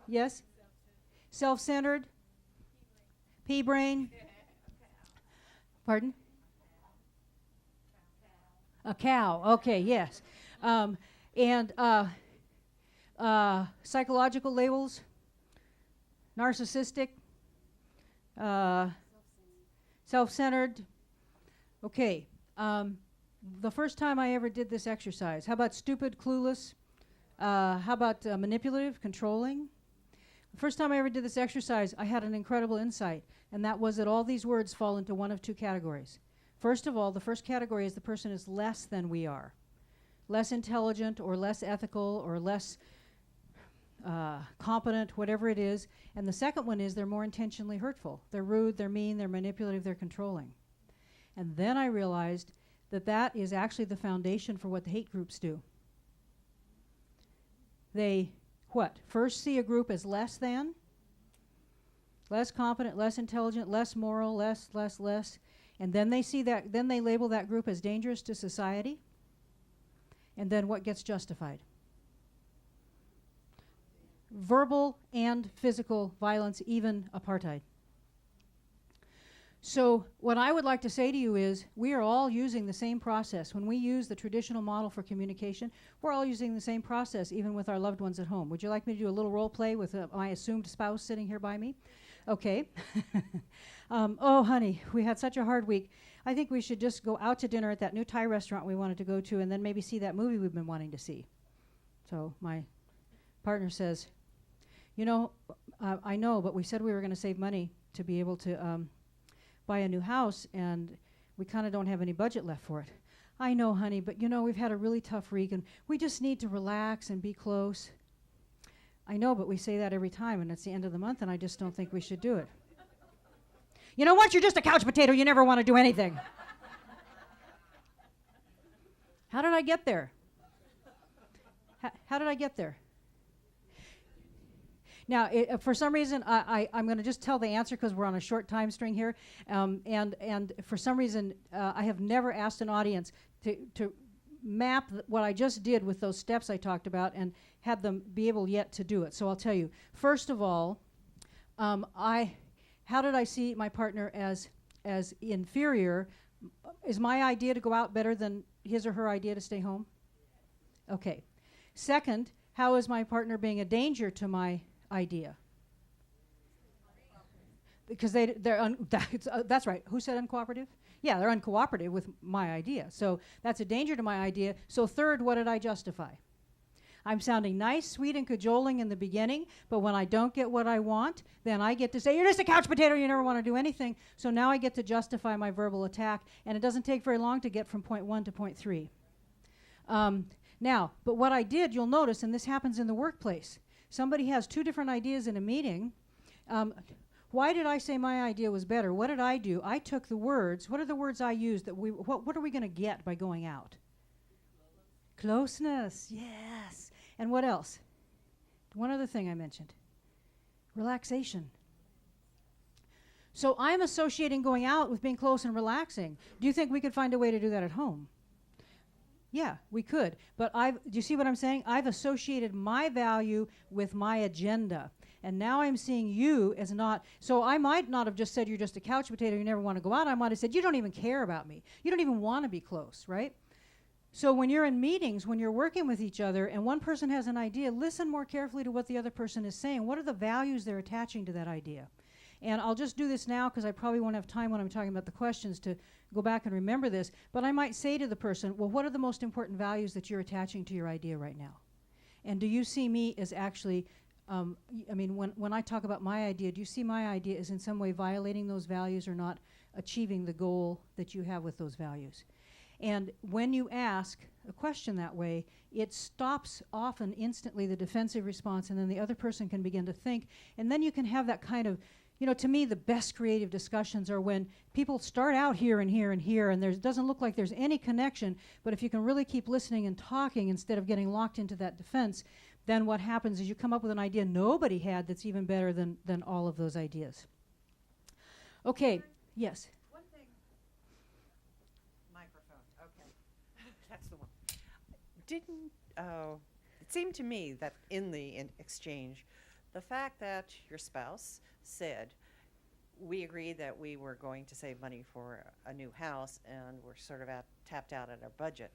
Yes? Self-centered? Pea-brain? Pardon? A cow, okay, yes. And psychological labels, narcissistic, self-centered. Okay, the first time I ever did this exercise, how about stupid, clueless? How about manipulative, controlling? The first time I ever did this exercise, I had an incredible insight, and that was that all these words fall into one of two categories. First of all, the first category is the person is less than we are. Less intelligent or less ethical or less competent, whatever it is. And the second one is they're more intentionally hurtful. They're rude, they're mean, they're manipulative, they're controlling. And then I realized that that is actually the foundation for what the hate groups do. They, what? First see a group as less than, less competent, less intelligent, less moral, less. And then they see that, then they label that group as dangerous to society. And then what gets justified? Verbal and physical violence, even apartheid. So what I would like to say to you is we are all using the same process. When we use the traditional model for communication, we're all using the same process, even with our loved ones at home. Would you like me to do a little role play with my assumed spouse sitting here by me? Okay. Oh, honey, we had such a hard week. I think we should just go out to dinner at that new Thai restaurant we wanted to go to and then maybe see that movie we've been wanting to see. So my partner says, you know, I know, but we said we were going to save money to be able to buy a new house, and we kind of don't have any budget left for it. I know, honey, but you know, we've had a really tough week, and we just need to relax and be close. I know, but we say that every time, and it's the end of the month, and I just don't think we should do it. You know what? You're just a couch potato. You never want to do anything. How did I get there? How did I get there? Now, for some reason, I'm going to just tell the answer because we're on a short time string here. And for some reason, I have never asked an audience to map what I just did with those steps I talked about and had them be able yet to do it. So I'll tell you. First of all, how did I see my partner as inferior? Is my idea to go out better than his or her idea to stay home? Okay. Second, how is my partner being a danger to my idea? Because that's right. Who said uncooperative? Yeah, they're uncooperative with my idea. So that's a danger to my idea. So third, what did I justify? I'm sounding nice, sweet, and cajoling in the beginning, but when I don't get what I want, then I get to say, you're just a couch potato, you never want to do anything. So now I get to justify my verbal attack, and it doesn't take very long to get from point 1 to point 3. Now, but what I did, you'll notice, and this happens in the workplace, somebody has two different ideas in a meeting. Why did I say my idea was better? What did I do? I took the words. What are the words I used? What are we going to get by going out? Closeness, yes. And what else? One other thing I mentioned. Relaxation. So I'm associating going out with being close and relaxing. Do you think we could find a way to do that at home? Yeah, we could. But do you see what I'm saying? I've associated my value with my agenda. And now I'm seeing you as not. So I might not have just said you're just a couch potato, you never want to go out. I might have said you don't even care about me. You don't even want to be close, right? So when you're in meetings, when you're working with each other, and one person has an idea, listen more carefully to what the other person is saying. What are the values they're attaching to that idea? And I'll just do this now because I probably won't have time when I'm talking about the questions to go back and remember this. But I might say to the person, well, what are the most important values that you're attaching to your idea right now? And do you see me as actually, when I talk about my idea, do you see my idea as in some way violating those values or not achieving the goal that you have with those values? And when you ask a question that way, it stops often instantly the defensive response, and then the other person can begin to think, and then you can have that kind of, to me, the best creative discussions are when people start out here and here and here, and there doesn't look like there's any connection, but if you can really keep listening and talking instead of getting locked into that defense, then what happens is you come up with an idea nobody had that's even better than all of those ideas. Okay, yes? One thing. Microphone. Okay. That's the one. It seemed to me that in the exchange, the fact that your spouse said, we agreed that we were going to save money for a new house and we're sort of tapped out at our budget.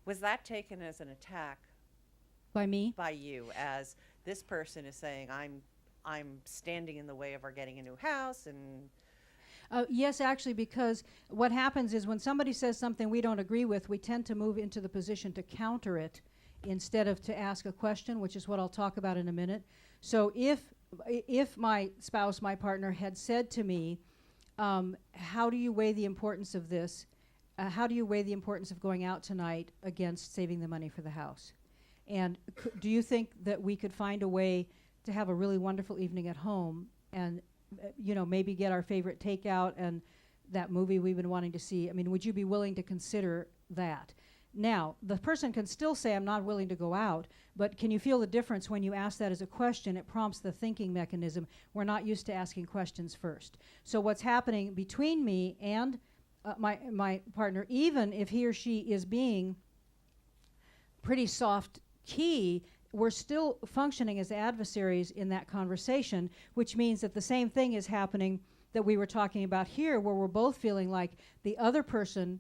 Was that taken as an attack By me? by you, as this person is saying, I'm standing in the way of our getting a new house? And Yes, actually, because what happens is when somebody says something we don't agree with, we tend to move into the position to counter it instead of to ask a question, which is what I'll talk about in a minute. So if my spouse, my partner, had said to me, how do you weigh the importance of this? How do you weigh the importance of going out tonight against saving the money for the house? And do you think that we could find a way to have a really wonderful evening at home and maybe get our favorite takeout and that movie we've been wanting to see? I mean, would you be willing to consider that? Now, the person can still say, I'm not willing to go out, but can you feel the difference when you ask that as a question? It prompts the thinking mechanism. We're not used to asking questions first. So what's happening between me and my partner, even if he or she is being pretty soft key, we're still functioning as adversaries in that conversation, which means that the same thing is happening that we were talking about here, where we're both feeling like the other person,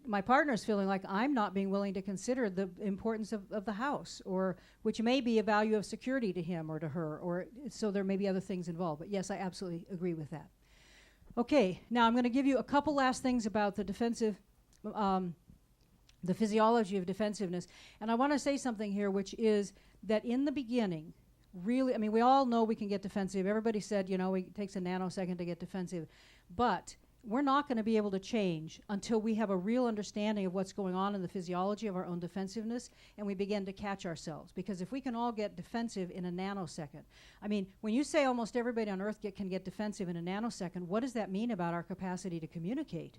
my partner's feeling like I'm not being willing to consider the importance of the house, or which may be a value of security to him or to her, or so there may be other things involved. But yes, I absolutely agree with that. Okay, now I'm going to give you a couple last things about the the physiology of defensiveness. And I want to say something here, which is that in the beginning, really, we all know we can get defensive. Everybody said, it takes a nanosecond to get defensive. But we're not going to be able to change until we have a real understanding of what's going on in the physiology of our own defensiveness, and we begin to catch ourselves. Because if we can all get defensive in a nanosecond, when you say almost everybody on Earth can get defensive in a nanosecond, what does that mean about our capacity to communicate?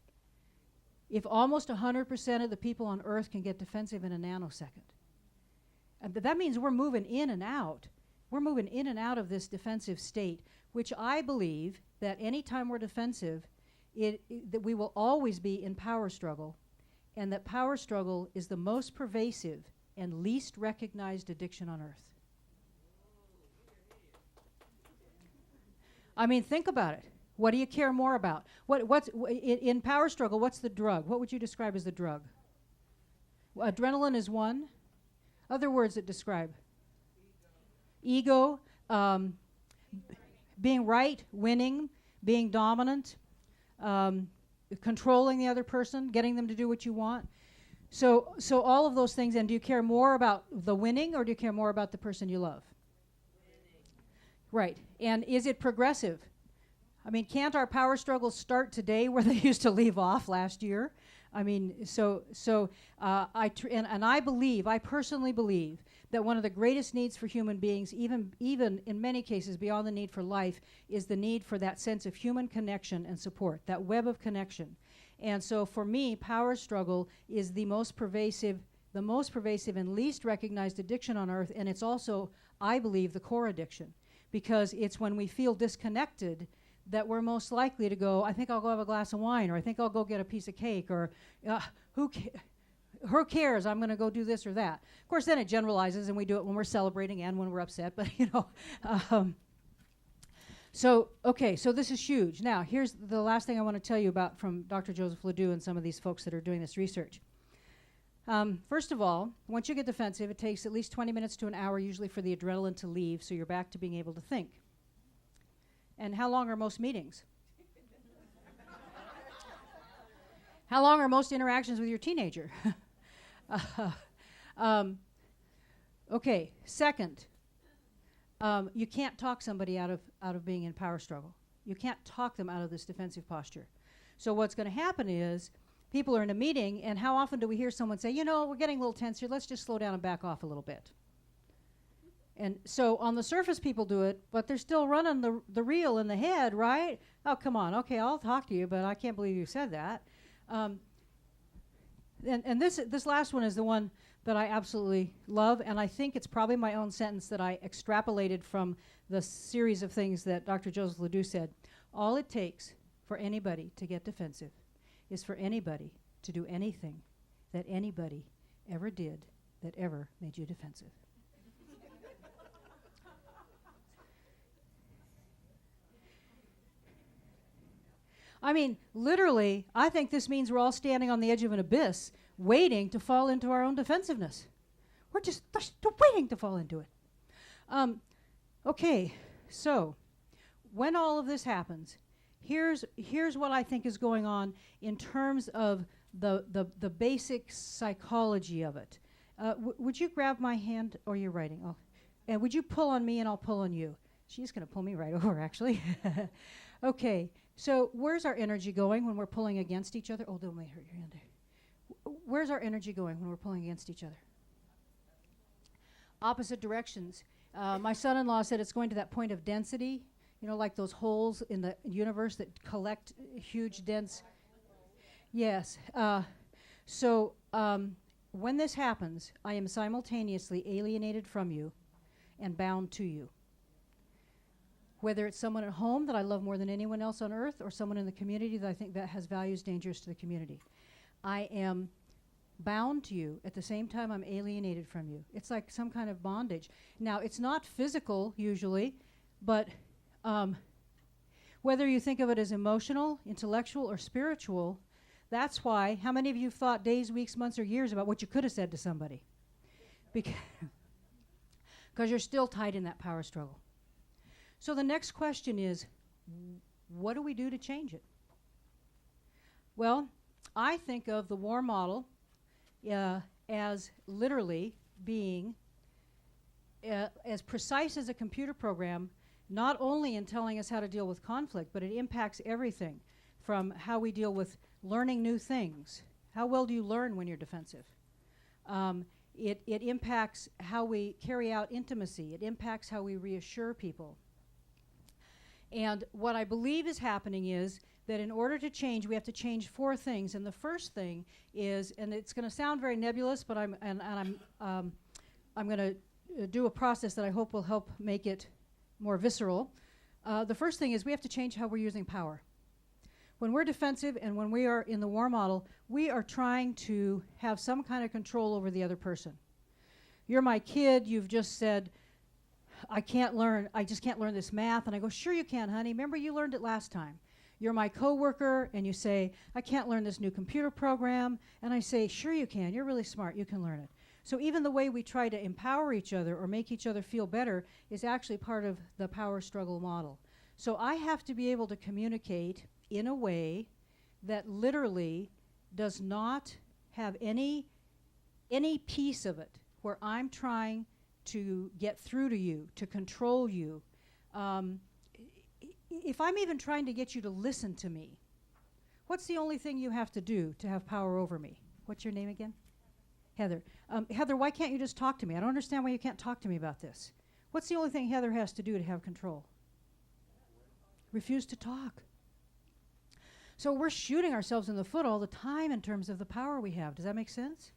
If almost 100% of the people on Earth can get defensive in a nanosecond, and that means we're moving in and out. We're moving in and out of this defensive state, which I believe that anytime we're defensive, that we will always be in power struggle, and that power struggle is the most pervasive and least recognized addiction on Earth. Think about it. What do you care more about? In power struggle, what's the drug? What would you describe as the drug? Adrenaline is one. Other words that describe? Ego. Being right, winning, being dominant, controlling the other person, getting them to do what you want. So all of those things, and do you care more about the winning or do you care more about the person you love? Winning. Right. And is it progressive? Can't our power struggles start today where they used to leave off last year? I personally believe that one of the greatest needs for human beings, even in many cases beyond the need for life, is the need for that sense of human connection and support, that web of connection. And so for me, power struggle is the most pervasive and least recognized addiction on earth, and it's also, I believe, the core addiction, because it's when we feel disconnected that we're most likely to go, I think I'll go have a glass of wine, or I think I'll go get a piece of cake, or who cares, I'm going to go do this or that. Of course, then it generalizes, and we do it when we're celebrating and when we're upset, but So this is huge. Now, here's the last thing I want to tell you about from Dr. Joseph Ledoux and some of these folks that are doing this research. First of all, once you get defensive, it takes at least 20 minutes to an hour usually for the adrenaline to leave, so you're back to being able to think. And how long are most meetings? How long are most interactions with your teenager? Okay, second, you can't talk somebody out of being in power struggle. You can't talk them out of this defensive posture. So what's going to happen is people are in a meeting, and how often do we hear someone say, we're getting a little tense here, let's just slow down and back off a little bit. And so on the surface people do it, but they're still running the reel in the head, right? Oh, come on, okay, I'll talk to you, but I can't believe you said that. And this last one is the one that I absolutely love, and I think it's probably my own sentence that I extrapolated from the series of things that Dr. Joseph Ledoux said. All it takes for anybody to get defensive is for anybody to do anything that anybody ever did that ever made you defensive. I mean, literally, I think this means we're all standing on the edge of an abyss, waiting to fall into our own defensiveness. We're just waiting to fall into it. Okay, so when all of this happens, here's what I think is going on in terms of the basic psychology of it. Would you grab my hand, or you're writing? Oh, and would you pull on me and I'll pull on you? She's going to pull me right over, actually. Okay. So where's our energy going when we're pulling against each other? Oh, that might hurt your hand there. Where's our energy going when we're pulling against each other? Opposite directions. My son-in-law said it's going to that point of density, like those holes in the universe that collect huge dense. Yes. So when this happens, I am simultaneously alienated from you and bound to you. Whether it's someone at home that I love more than anyone else on earth, or someone in the community that I think that has values dangerous to the community. I am bound to you. At the same time, I'm alienated from you. It's like some kind of bondage. Now, it's not physical, usually, but whether you think of it as emotional, intellectual, or spiritual, that's why, how many of you have thought days, weeks, months, or years about what you could have said to somebody? Because you're still tied in that power struggle. So the next question is, what do we do to change it? Well, I think of the war model as literally being as precise as a computer program, not only in telling us how to deal with conflict, but it impacts everything from how we deal with learning new things. How well do you learn when you're defensive? It impacts how we carry out intimacy. It impacts how we reassure people. And what I believe is happening is that in order to change, we have to change 4 things. And the first thing is, and it's going to sound very nebulous, but I'm going to do a process that I hope will help make it more visceral. The first thing is we have to change how we're using power. When we're defensive and when we are in the war model, we are trying to have some kind of control over the other person. You're my kid, you've just said, I just can't learn this math. And I go, sure you can, honey. Remember you learned it last time. You're my coworker, and you say, I can't learn this new computer program. And I say, sure you can. You're really smart. You can learn it. So even the way we try to empower each other or make each other feel better is actually part of the power struggle model. So I have to be able to communicate in a way that literally does not have any piece of it where I'm trying to get through to you, to control you. If I'm even trying to get you to listen to me, what's the only thing you have to do to have power over me? What's your name again? Heather. Heather, why can't you just talk to me? I don't understand why you can't talk to me about this. What's the only thing Heather has to do to have control? Refuse to talk. So we're shooting ourselves in the foot all the time in terms of the power we have. Does that make sense?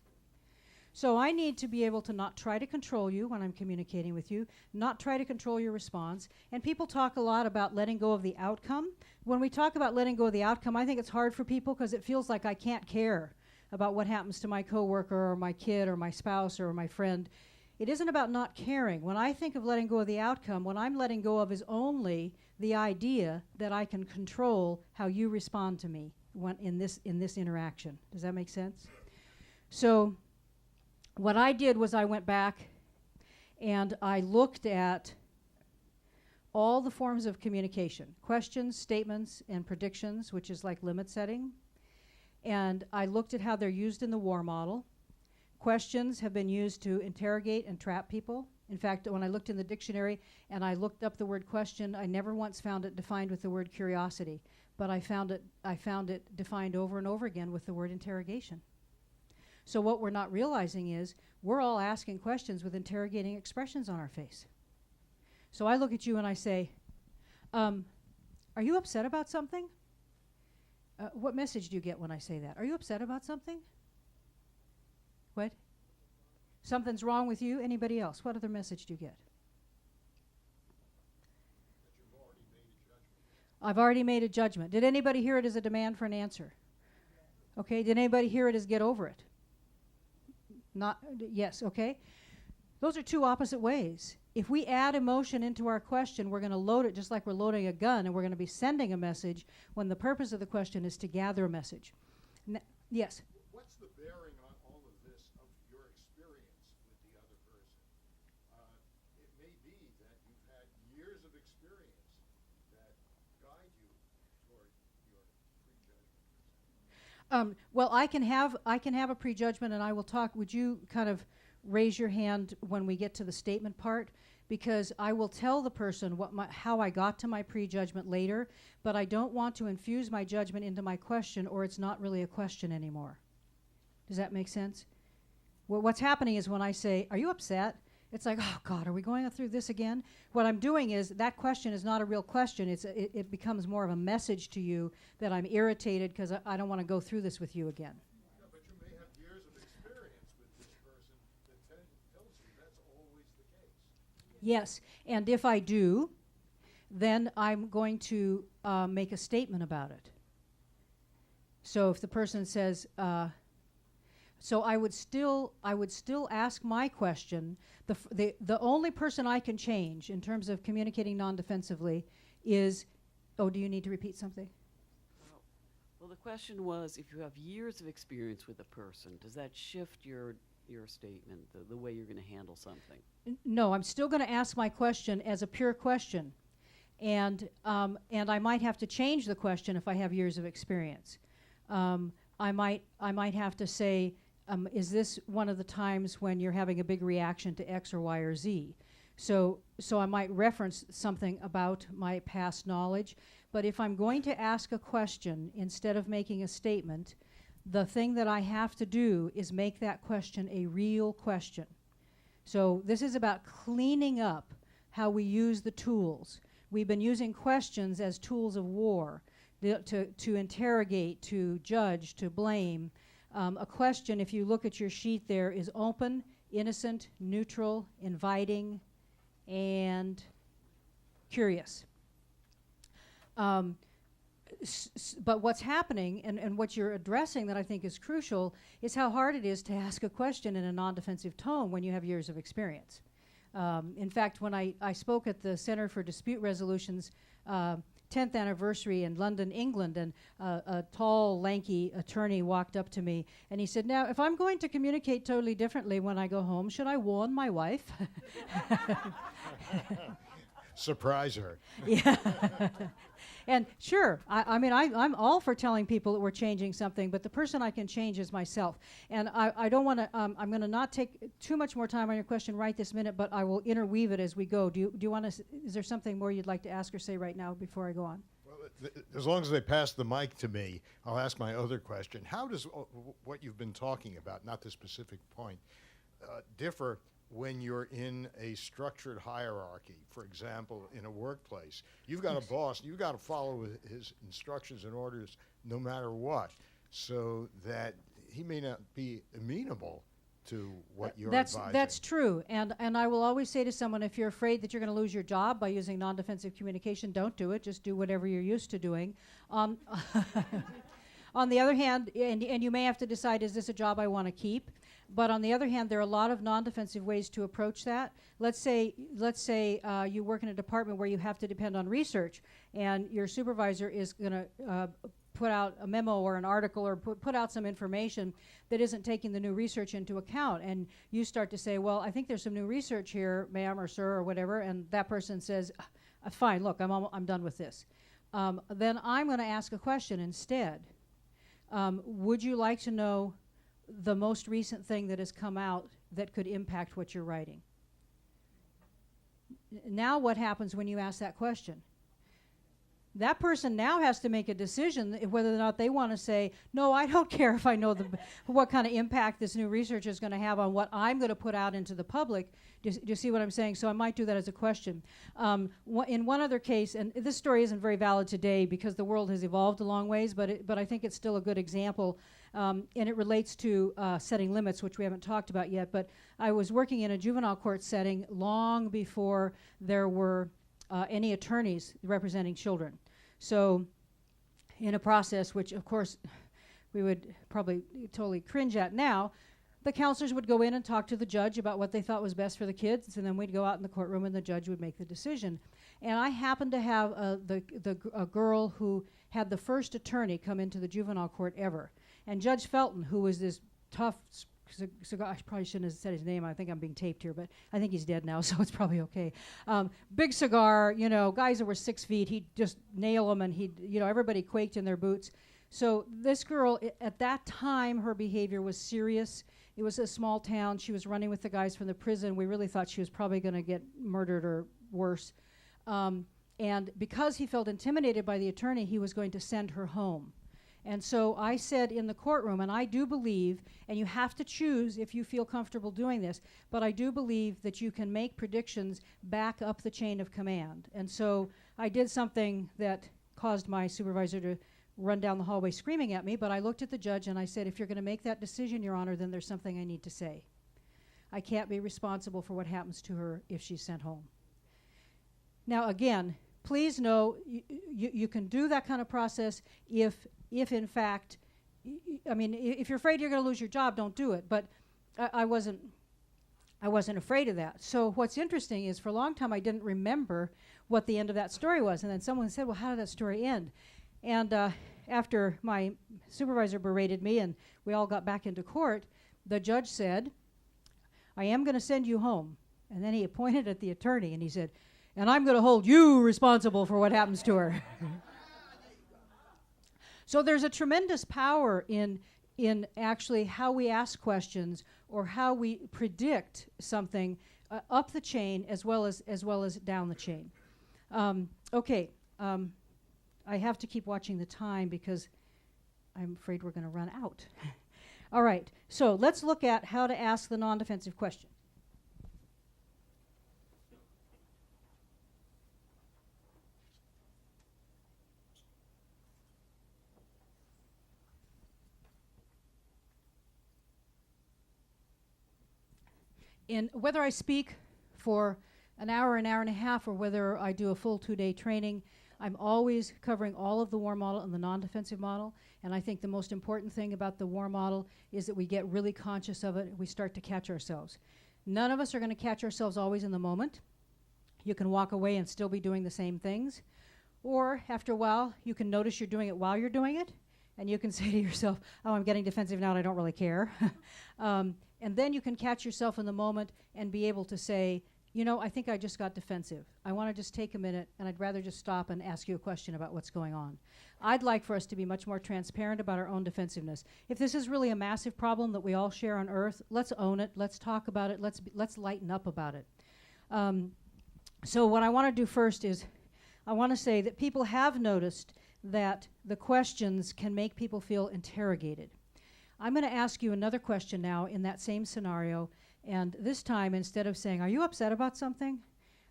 So I need to be able to not try to control you when I'm communicating with you, not try to control your response. And people talk a lot about letting go of the outcome. When we talk about letting go of the outcome, I think it's hard for people because it feels like I can't care about what happens to my coworker or my kid or my spouse or my friend. It isn't about not caring. When I think of letting go of the outcome, what I'm letting go of is only the idea that I can control how you respond to me in this interaction. Does that make sense? So what I did was I went back and I looked at all the forms of communication, questions, statements, and predictions, which is like limit setting. And I looked at how they're used in the war model. Questions have been used to interrogate and trap people. In fact, when I looked in the dictionary and I looked up the word question, I never once found it defined with the word curiosity, but I found it defined over and over again with the word interrogation. So what we're not realizing is we're all asking questions with interrogating expressions on our face. So I look at you and I say, are you upset about something? What message do you get when I say that? Are you upset about something? What? Something's wrong with you? Anybody else? What other message do you get? That you've already made a judgment. I've already made a judgment. Did anybody hear it as a demand for an answer? Okay. Did anybody hear it as get over it? Not, yes, okay. Those are two opposite ways. If we add emotion into our question, we're going to load it just like we're loading a gun, and we're going to be sending a message when the purpose of the question is to gather a message. Yes? What's the bearing on all of this of your experience with the other person? It may be that you've had years of experience that guide you toward your prejudgment. Well, I can have a prejudgment, and I will talk. Would you kind of raise your hand when we get to the statement part? Because I will tell the person how I got to my prejudgment later, but I don't want to infuse my judgment into my question, or it's not really a question anymore. Does that make sense? Well, what's happening is when I say, "Are you upset?" It's like, "Oh God, are we going through this again?" What I'm doing is that question is not a real question. It becomes more of a message to you that I'm irritated because I don't want to go through this with you again. Yeah, but you may have years of experience with this person that tells you that's always the case. Yes, and if I do, then I'm going to make a statement about it. So if the person says, so I would still ask my question. The only person I can change in terms of communicating non-defensively is, oh, do you need to repeat something? Well, the question was, if you have years of experience with a person, does that shift your statement, the way you're going to handle something? No, I'm still going to ask my question as a pure question, and I might have to change the question if I have years of experience. I might have to say, is this one of the times when you're having a big reaction to X or Y or Z? So I might reference something about my past knowledge, but if I'm going to ask a question instead of making a statement, the thing that I have to do is make that question a real question. So this is about cleaning up how we use the tools. We've been using questions as tools of war, to interrogate, to judge, to blame. A question, if you look at your sheet there, is open, innocent, neutral, inviting, and curious. But what's happening and what you're addressing that I think is crucial is how hard it is to ask a question in a non-defensive tone when you have years of experience. In fact, when I spoke at the Center for Dispute Resolution's 10th anniversary in London, England, and a tall, lanky attorney walked up to me and he said, "Now, if I'm going to communicate totally differently when I go home, should I warn my wife?" Surprise her. Yeah. And sure, I'm all for telling people that we're changing something, but the person I can change is myself. And I don't want to, I'm going to not take too much more time on your question right this minute, but I will interweave it as we go. Do you want to, is there something more you'd like to ask or say right now before I go on? Well, as long as they pass the mic to me, I'll ask my other question. How does what you've been talking about, not the specific point, differ when you're in a structured hierarchy. For example, in a workplace, you've got a boss, you've got to follow his instructions and orders no matter what, so that he may not be amenable to what you're advising. That's true, and I will always say to someone, if you're afraid that you're going to lose your job by using non-defensive communication, don't do it. Just do whatever you're used to doing. On the other hand, and you may have to decide, is this a job I want to keep? But on the other hand, there are a lot of non-defensive ways to approach that. Let's say you work in a department where you have to depend on research, and your supervisor is going to put out a memo or an article or put out some information that isn't taking the new research into account. And you start to say, well, I think there's some new research here, ma'am or sir or whatever, and that person says, fine, look, I'm done with this. Then I'm going to ask a question instead. Would you like to know the most recent thing that has come out that could impact what you're writing? Now what happens when you ask that question? That person now has to make a decision whether or not they want to say, no, I don't care if I know what kind of impact this new research is going to have on what I'm going to put out into the public. Do you see what I'm saying? So I might do that as a question. In one other case, and this story isn't very valid today because the world has evolved a long ways, but I think it's still a good example, and it relates to setting limits, which we haven't talked about yet. But I was working in a juvenile court setting long before there were any attorneys representing children. So in a process which, of course, we would probably totally cringe at now, the counselors would go in and talk to the judge about what they thought was best for the kids, and then we'd go out in the courtroom and the judge would make the decision. And I happened to have a girl who had the first attorney come into the juvenile court ever. And Judge Felton, who was this tough cigar, I probably shouldn't have said his name. I think I'm being taped here, but I think he's dead now, so it's probably okay. Big cigar, guys that were 6 feet, he'd just nail them, and everybody quaked in their boots. So this girl, at that time, her behavior was serious. It was a small town. She was running with the guys from the prison. We really thought she was probably going to get murdered or worse. And because he felt intimidated by the attorney, he was going to send her home. And so I said in the courtroom, and I do believe, and you have to choose if you feel comfortable doing this, but I do believe that you can make predictions back up the chain of command. And so I did something that caused my supervisor to run down the hallway screaming at me, but I looked at the judge and I said, if you're going to make that decision, Your Honor, then there's something I need to say. I can't be responsible for what happens to her if she's sent home. Now, again, please know you can do that kind of process if in fact, if you're afraid you're going to lose your job, don't do it. But I wasn't afraid of that. So what's interesting is for a long time I didn't remember what the end of that story was. And then someone said, well, how did that story end? And after my supervisor berated me and we all got back into court, the judge said, I am going to send you home. And then he pointed at the attorney and he said, and I'm going to hold you responsible for what happens to her. So there's a tremendous power in actually how we ask questions or how we predict something up the chain as well as down the chain. Okay, I have to keep watching the time because I'm afraid we're going to run out. All right, so let's look at how to ask the non-defensive question. In whether I speak for an hour and a half, or whether I do a full 2-day training, I'm always covering all of the war model and the non-defensive model. And I think the most important thing about the war model is that we get really conscious of it. We start to catch ourselves. None of us are going to catch ourselves always in the moment. You can walk away and still be doing the same things. Or after a while, you can notice you're doing it while you're doing it. And you can say to yourself, oh, I'm getting defensive now and I don't really care. And then you can catch yourself in the moment and be able to say, I think I just got defensive. I want to just take a minute, and I'd rather just stop and ask you a question about what's going on. I'd like for us to be much more transparent about our own defensiveness. If this is really a massive problem that we all share on Earth, let's own it. Let's talk about it. Let's lighten up about it. So what I want to do first is I want to say that people have noticed that the questions can make people feel interrogated. I'm going to ask you another question now in that same scenario, And this time, instead of saying, "Are you upset about something?"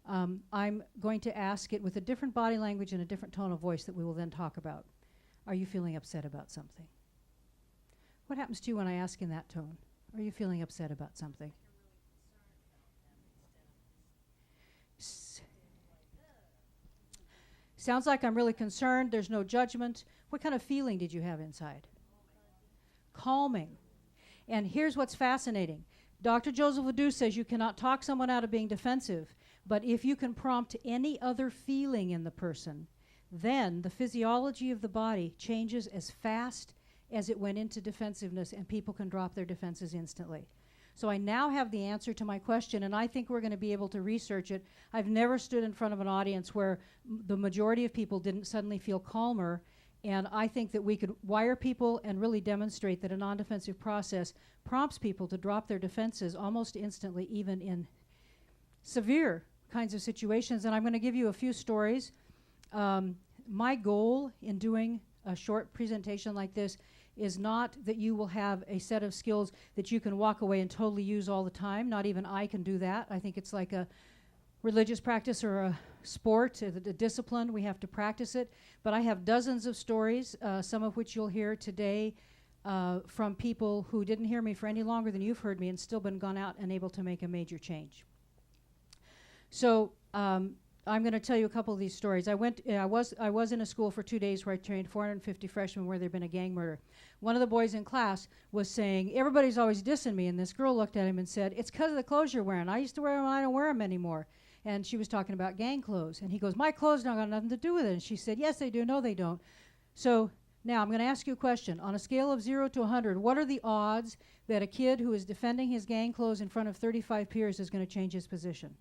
I'm going to ask it with a different body language and a different tone of voice that we will then talk about. Are you feeling upset about something? What happens to you when I ask in that tone? Are you feeling upset about something? Sounds like I'm really concerned. There's no judgment. What kind of feeling did you have inside? Calming. And here's what's fascinating. Dr. Joseph Ledoux says you cannot talk someone out of being defensive, but if you can prompt any other feeling in the person, then the physiology of the body changes as fast as it went into defensiveness, and people can drop their defenses instantly. So I now have the answer to my question, and I think we're going to be able to research it. I've never stood in front of an audience where the majority of people didn't suddenly feel calmer, and I think that we could wire people and really demonstrate that a non-defensive process prompts people to drop their defenses almost instantly, even in severe kinds of situations. And I'm going to give you a few stories. My goal in doing a short presentation like this is not that you will have a set of skills that you can walk away and totally use all the time. Not even I can do that. I think it's like a religious practice or a sport, a discipline. We have to practice it. But I have dozens of stories, some of which you'll hear today from people who didn't hear me for any longer than you've heard me and still been gone out and able to make a major change. So I'm going to tell you a couple of these stories. I was in a school for 2 days where I trained 450 freshmen where there'd been a gang murder. One of the boys in class was saying, "Everybody's always dissing me," and this girl looked at him and said, "It's because of the clothes you're wearing. I used to wear them and I don't wear them anymore." And she was talking about gang clothes. And he goes, "My clothes don't got nothing to do with it." And she said, "Yes, they do. No, they don't." So now I'm going to ask you a question. On a scale of 0 to 100, what are the odds that a kid who is defending his gang clothes in front of 35 peers is going to change his position?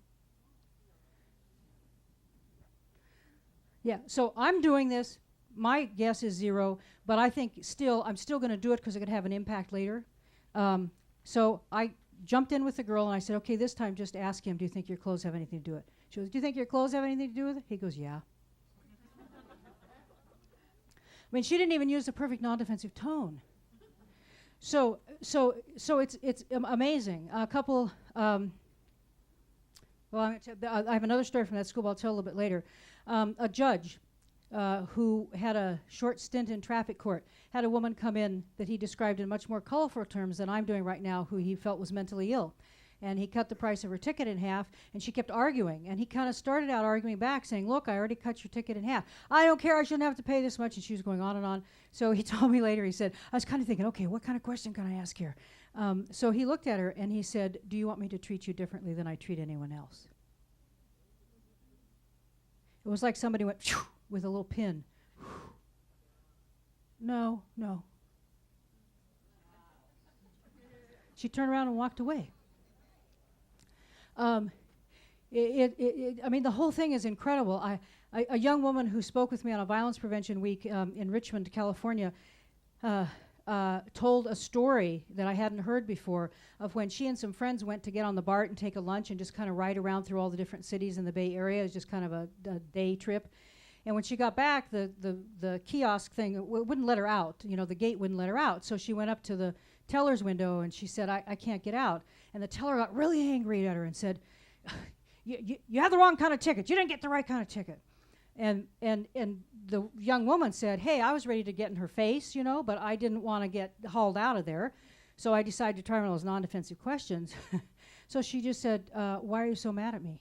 Yeah, so I'm doing this. My guess is 0, but I think I'm still going to do it because it could have an impact later. So I jumped in with the girl and I said, "Okay, this time just ask him, do you think your clothes have anything to do with it?" She goes, "Do you think your clothes have anything to do with it?" He goes, "Yeah." I mean, she didn't even use the perfect non-defensive tone. So it's amazing. A couple. Well, I have another story from that school, but I'll tell a little bit later. A judge who had a short stint in traffic court had a woman come in that he described in much more colorful terms than I'm doing right now, who he felt was mentally ill. And he cut the price of her ticket in half, and she kept arguing. And he kind of started out arguing back, saying, "Look, I already cut your ticket in half. I don't care, I shouldn't have to pay this much." And she was going on and on. So he told me later, he said, I was kind of thinking, okay, what kind of question can I ask here? So he looked at her and he said, "Do you want me to treat you differently than I treat anyone else?" It was like somebody went with a little pin. No. She turned around and walked away. I mean, the whole thing is incredible. A young woman who spoke with me on a violence prevention week in Richmond, California, told a story that I hadn't heard before of when she and some friends went to get on the BART and take a lunch and just kind of ride around through all the different cities in the Bay Area. It was just kind of a day trip. And when she got back, the kiosk thing wouldn't let her out. You know, the gate wouldn't let her out. So she went up to the teller's window and she said, I can't get out. And the teller got really angry at her and said, you have the wrong kind of ticket. You didn't get the right kind of ticket. And the young woman said, "Hey, I was ready to get in her face, you know, but I didn't want to get hauled out of there. So I decided to try one of those non-defensive questions." So she just said, "Why are you so mad at me?"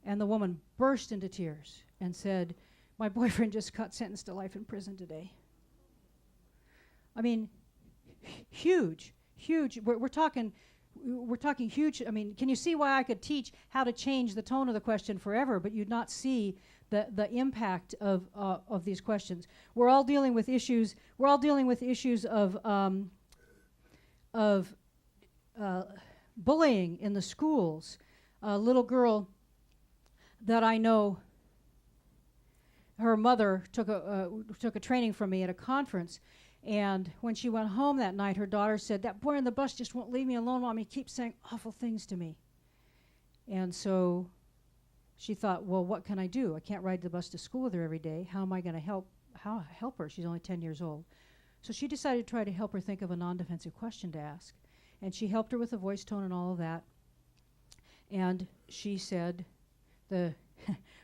And the woman burst into tears and said, "My boyfriend just got sentenced to life in prison today." I mean, huge. We're talking huge. I mean, can you see why I could teach how to change the tone of the question forever, but you'd not see the impact of these questions? We're all dealing with issues. We're all dealing with issues of bullying in the schools. A little girl that I know, her mother took a training from me at a conference. And when she went home that night, her daughter said, "That boy on the bus just won't leave me alone, Mom. He keeps saying awful things to me." And so she thought, well, what can I do? I can't ride the bus to school with her every day. How am I going to help her? She's only 10 years old. So she decided to try to help her think of a non-defensive question to ask. And she helped her with the voice tone and all of that. And she said,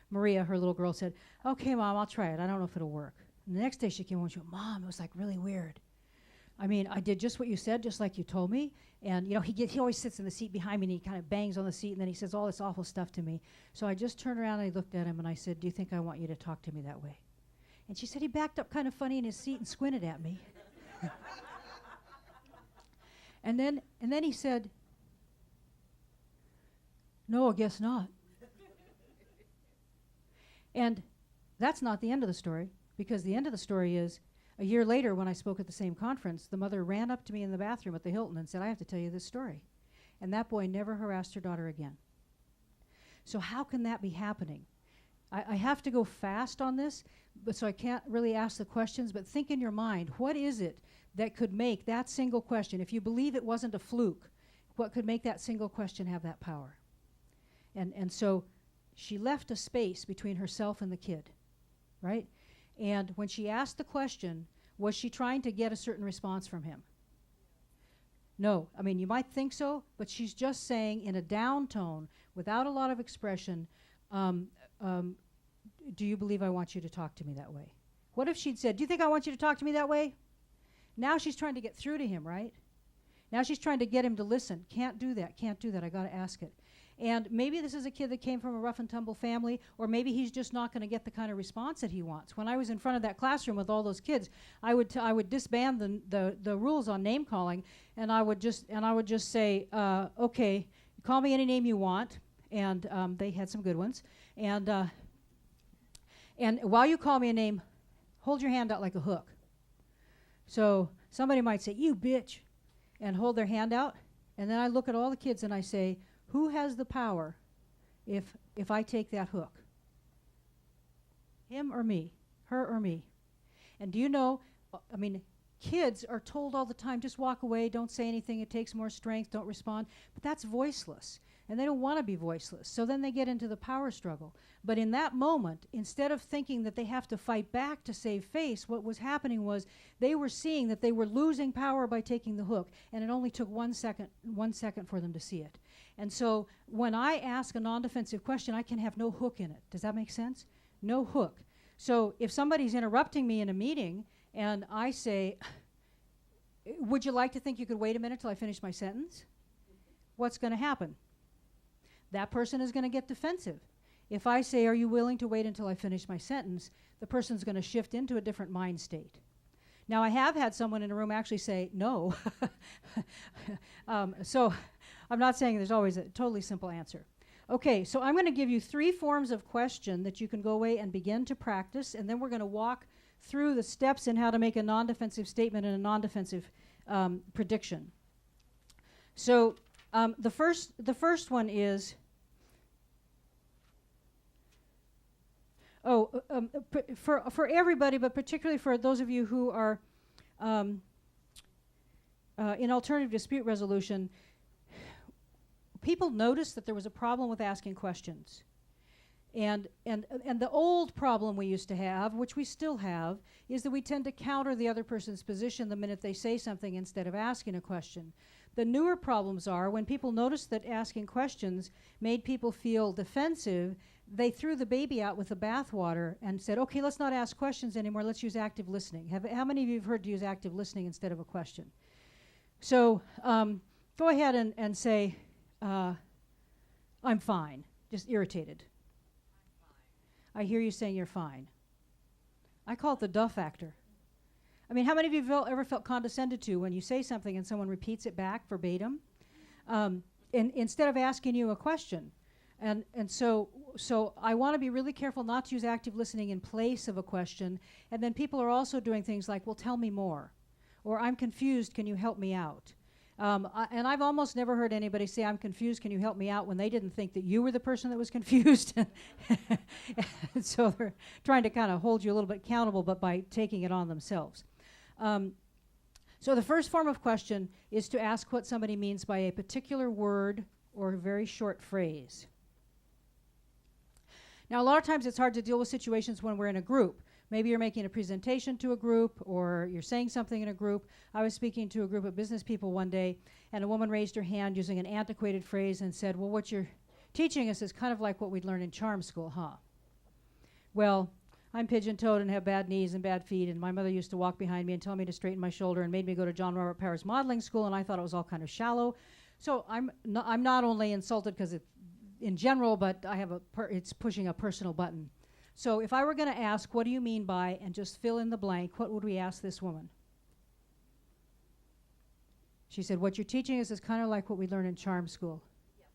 Maria, her little girl, said, okay, Mom, I'll try it. I don't know if it'll work. And the next day she came home and she went, Mom, it was like really weird. I mean, I did just what you said, just like you told me. And, you know, he always sits in the seat behind me and he kind of bangs on the seat and then he says all this awful stuff to me. So I just turned around and I looked at him and I said, do you think I want you to talk to me that way? And she said he backed up kind of funny in his seat and squinted at me. and then he said, no, I guess not. And that's not the end of the story, because the end of the story is, a year later when I spoke at the same conference, the mother ran up to me in the bathroom at the Hilton and said, I have to tell you this story. And that boy never harassed her daughter again. So how can that be happening? I have to go fast on this, but so I can't really ask the questions, but think in your mind, what is it that could make that single question, if you believe it wasn't a fluke, what could make that single question have that power? And so she left a space between herself and the kid, right? And when she asked the question, was she trying to get a certain response from him? No. I mean, you might think so, but she's just saying in a down tone, without a lot of expression, do you believe I want you to talk to me that way? What if she'd said, do you think I want you to talk to me that way? Now she's trying to get through to him, right? Now she's trying to get him to listen. Can't do that, can't do that. I got to ask it. And maybe this is a kid that came from a rough and tumble family, or maybe he's just not going to get the kind of response that he wants. When I was in front of that classroom with all those kids, I would disband the rules on name calling, and I would just say, okay, call me any name you want, and they had some good ones. And while you call me a name, hold your hand out like a hook. So somebody might say, you bitch, and hold their hand out, and then I look at all the kids and I say, who has the power if I take that hook? Him or me? Her or me? And do you know, I mean, kids are told all the time, just walk away, don't say anything, it takes more strength, don't respond. But that's voiceless. And they don't want to be voiceless. So then they get into the power struggle. But in that moment, instead of thinking that they have to fight back to save face, what was happening was they were seeing that they were losing power by taking the hook. And it only took 1 second for them to see it. And so when I ask a non-defensive question, I can have no hook in it. Does that make sense? No hook. So if somebody's interrupting me in a meeting and I say, would you like to think you could wait a minute till I finish my sentence? What's going to happen? That person is going to get defensive. If I say, are you willing to wait until I finish my sentence, the person's going to shift into a different mind state. Now, I have had someone in a room actually say, no. So I'm not saying there's always a totally simple answer. Okay, so I'm going to give you 3 forms of question that you can go away and begin to practice, and then we're going to walk through the steps in how to make a non-defensive statement and a non-defensive prediction. So the first one is, for everybody, but particularly for those of you who are in alternative dispute resolution, people noticed that there was a problem with asking questions. And the old problem we used to have, which we still have, is that we tend to counter the other person's position the minute they say something instead of asking a question. The newer problems are when people noticed that asking questions made people feel defensive, they threw the baby out with the bathwater and said, okay, let's not ask questions anymore, let's use active listening. How many of you have heard to use active listening instead of a question? So go ahead and say, I'm fine, just irritated. I hear you saying you're fine. I call it the duh factor. I mean, how many of you have ever felt condescended to when you say something and someone repeats it back verbatim? And instead of asking you a question. And so I want to be really careful not to use active listening in place of a question. And then people are also doing things like, well, tell me more. Or I'm confused, can you help me out? And I've almost never heard anybody say, I'm confused, can you help me out, when they didn't think that you were the person that was confused. And so they're trying to kind of hold you a little bit accountable, but by taking it on themselves. So the first form of question is to ask what somebody means by a particular word or a very short phrase. Now, a lot of times it's hard to deal with situations when we're in a group. Maybe you're making a presentation to a group or you're saying something in a group. I was speaking to a group of business people one day, and a woman raised her hand using an antiquated phrase and said, well, what you're teaching us is kind of like what we'd learn in charm school, huh? Well, I'm pigeon-toed and have bad knees and bad feet, and my mother used to walk behind me and tell me to straighten my shoulder and made me go to John Robert Power's modeling school, and I thought it was all kind of shallow. So I'm not only insulted because it's in general, but I have it's pushing a personal button. So if I were going to ask, what do you mean by, and just fill in the blank, what would we ask this woman? She said, what you're teaching us is kind of like what we learn in charm school. Yeah,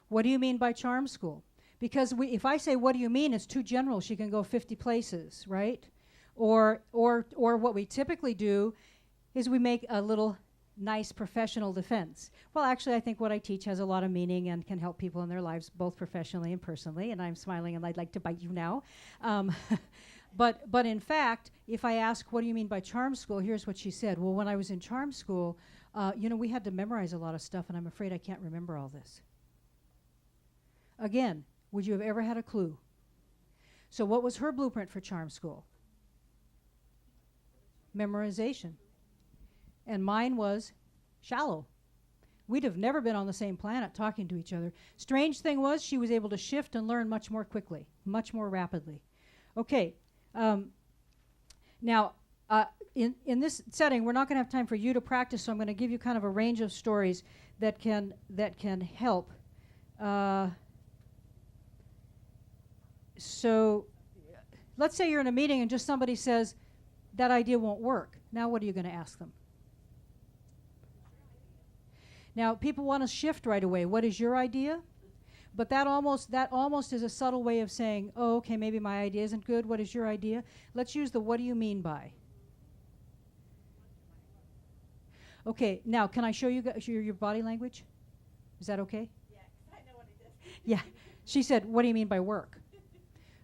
what do you mean by charm school? Because if I say, what do you mean, it's too general. She can go 50 places, right? Or what we typically do is we make a little nice professional defense. Well, actually, I think what I teach has a lot of meaning and can help people in their lives, both professionally and personally, and I'm smiling and I'd like to bite you now. But in fact, if I ask, what do you mean by charm school, here's what she said. Well, when I was in charm school, we had to memorize a lot of stuff, and I'm afraid I can't remember all this. Again, would you have ever had a clue? So what was her blueprint for charm school? Memorization. And mine was shallow. We'd have never been on the same planet talking to each other. Strange thing was she was able to shift and learn much more quickly, much more rapidly. Okay. Now, in this setting, we're not going to have time for you to practice, so I'm going to give you kind of a range of stories that can help. So let's say you're in a meeting and just somebody says, that idea won't work. Now what are you going to ask them? Now, people want to shift right away. What is your idea? But that almost is a subtle way of saying, oh, okay, maybe my idea isn't good. What is your idea? Let's use the what do you mean by. Okay, now can I show you your body language? Is that okay? Yeah, 'cause I know what it is. Yeah. She said, what do you mean by work?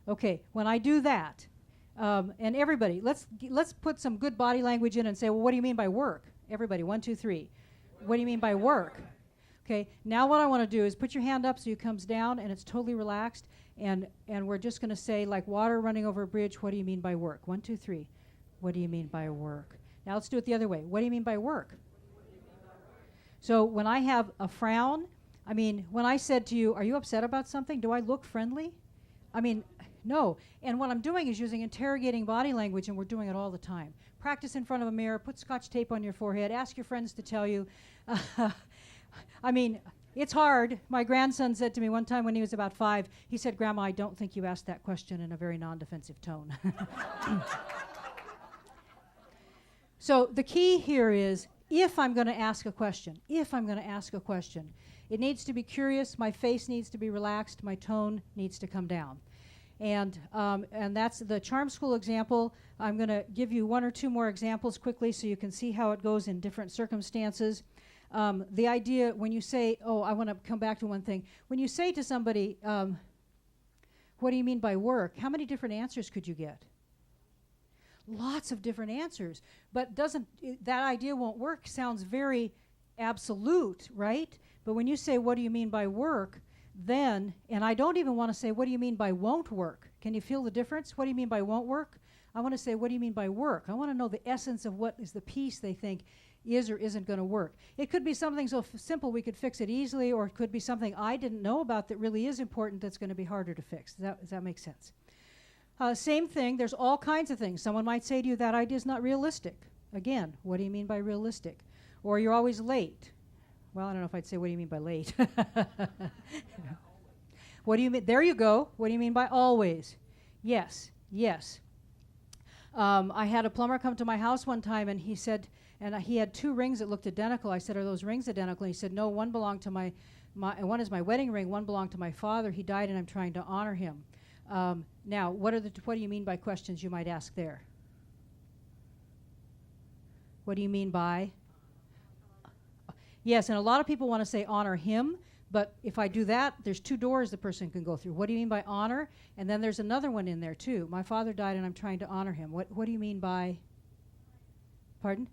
Okay, when I do that, and everybody, let's put some good body language in and say, well, what do you mean by work? Everybody, 1, 2, 3. What do you mean by work? Okay, now what I want to do is put your hand up so it comes down and it's totally relaxed, and we're just going to say, like water running over a bridge, what do you mean by work? 1, 2, 3. What do you mean by work? Now let's do it the other way. What do you mean by work? So when I have a frown, I mean, when I said to you, are you upset about something? Do I look friendly? I mean, no. And what I'm doing is using interrogating body language, and we're doing it all the time. Practice in front of a mirror, put Scotch tape on your forehead, ask your friends to tell you. I mean, it's hard. My grandson said to me one time when he was about 5, he said, Grandma, I don't think you asked that question in a very non-defensive tone. So the key here is, if I'm going to ask a question, it needs to be curious, my face needs to be relaxed, my tone needs to come down. And that's the charm school example. I'm going to give you 1 or 2 more examples quickly so you can see how it goes in different circumstances. The idea when you say, oh, I want to come back to one thing. When you say to somebody, what do you mean by work? How many different answers could you get? Lots of different answers. But that idea won't work sounds very absolute, right? But when you say, what do you mean by work? Then, and I don't even want to say, what do you mean by won't work? Can you feel the difference? What do you mean by won't work? I want to say, what do you mean by work? I want to know the essence of what is the piece they think is or isn't going to work. It could be something so simple we could fix it easily, or it could be something I didn't know about that really is important that's going to be harder to fix. Does that make sense? Same thing, there's all kinds of things. Someone might say to you, that idea is not realistic. Again, what do you mean by realistic? Or you're always late. Well, I don't know if I'd say, what do you mean by late? What do you mean? There you go. What do you mean by always? Yes, yes. I had a plumber come to my house one time, and he said, he had 2 rings that looked identical. I said, are those rings identical? And he said, no, one belonged to one is my wedding ring, one belonged to my father. He died, and I'm trying to honor him. Now, what do you mean by questions you might ask there? What do you mean by? Yes, and a lot of people want to say honor him, but if I do that, there's 2 doors the person can go through. What do you mean by honor? And then there's another one in there too. My father died and I'm trying to honor him. What do you mean by? Pardon?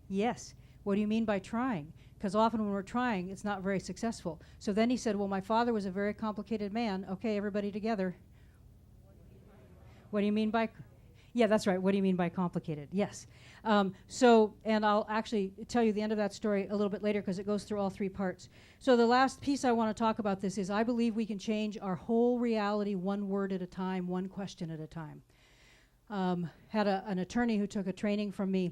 Yes. What do you mean by trying? Because often when we're trying, it's not very successful. So then he said, well, my father was a very complicated man. Okay, everybody together. What do you mean by? Yeah, that's right. What do you mean by complicated? Yes. And I'll actually tell you the end of that story a little bit later because it goes through all three parts. So the last piece I want to talk about this is I believe we can change our whole reality one word at a time, one question at a time. Had an attorney who took a training from me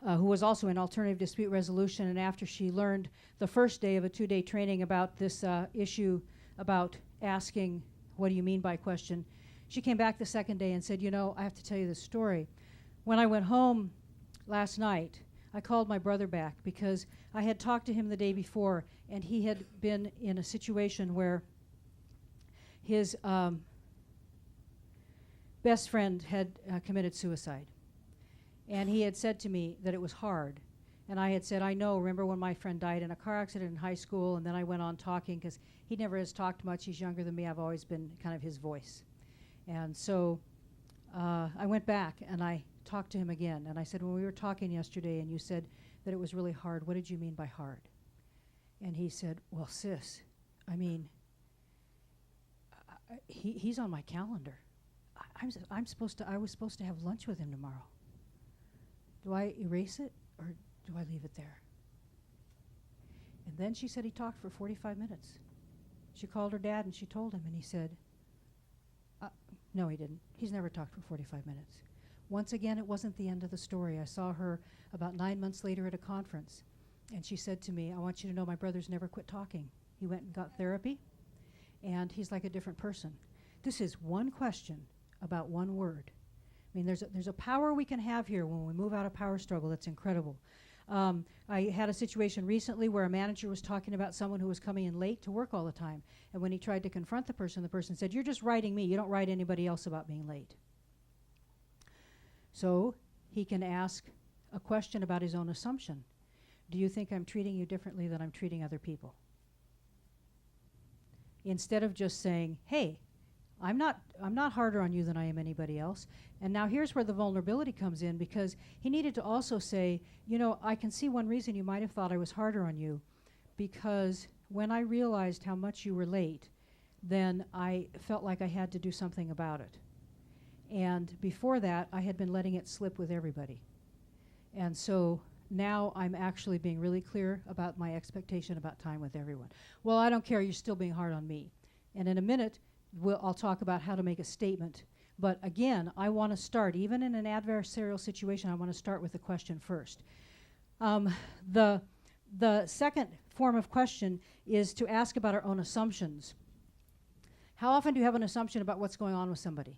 who was also in alternative dispute resolution, and after she learned the first day of a 2-day training about this issue about asking, what do you mean by question, she came back the second day and said, you know, I have to tell you this story. When I went home last night, I called my brother back because I had talked to him the day before, and he had been in a situation where his best friend had committed suicide. And he had said to me that it was hard. And I had said, I know, remember when my friend died in a car accident in high school? And then I went on talking because he never has talked much. He's younger than me. I've always been kind of his voice. And so I went back and I talked to him again. And I said, when we were talking yesterday and you said that it was really hard, what did you mean by hard? And he said, well, sis, I mean, he's on my calendar. I was supposed to have lunch with him tomorrow. Do I erase it or do I leave it there? And then she said he talked for 45 minutes. She called her dad and she told him, and he said, no, he didn't. He's never talked for 45 minutes. Once again, it wasn't the end of the story. I saw her about 9 months later at a conference, and she said to me, I want you to know my brother's never quit talking. He went and got therapy, and he's like a different person. This is one question about one word. I mean, there's a power we can have here when we move out of power struggle that's incredible. I had a situation recently where a manager was talking about someone who was coming in late to work all the time. And when he tried to confront the person said, you're just writing me. You don't write anybody else about being late. So he can ask a question about his own assumption. Do you think I'm treating you differently than I'm treating other people? Instead of just saying, hey, I'm not harder on you than I am anybody else. And now here's where the vulnerability comes in, because he needed to also say, you know, I can see one reason you might have thought I was harder on you, because when I realized how much you were late, then I felt like I had to do something about it. And before that, I had been letting it slip with everybody. And so now I'm actually being really clear about my expectation about time with everyone. Well, I don't care, you're still being hard on me. And in a minute, I'll talk about how to make a statement. But again, I want to start, even in an adversarial situation, I want to start with the question first. The second form of question is to ask about our own assumptions. How often do you have an assumption about what's going on with somebody?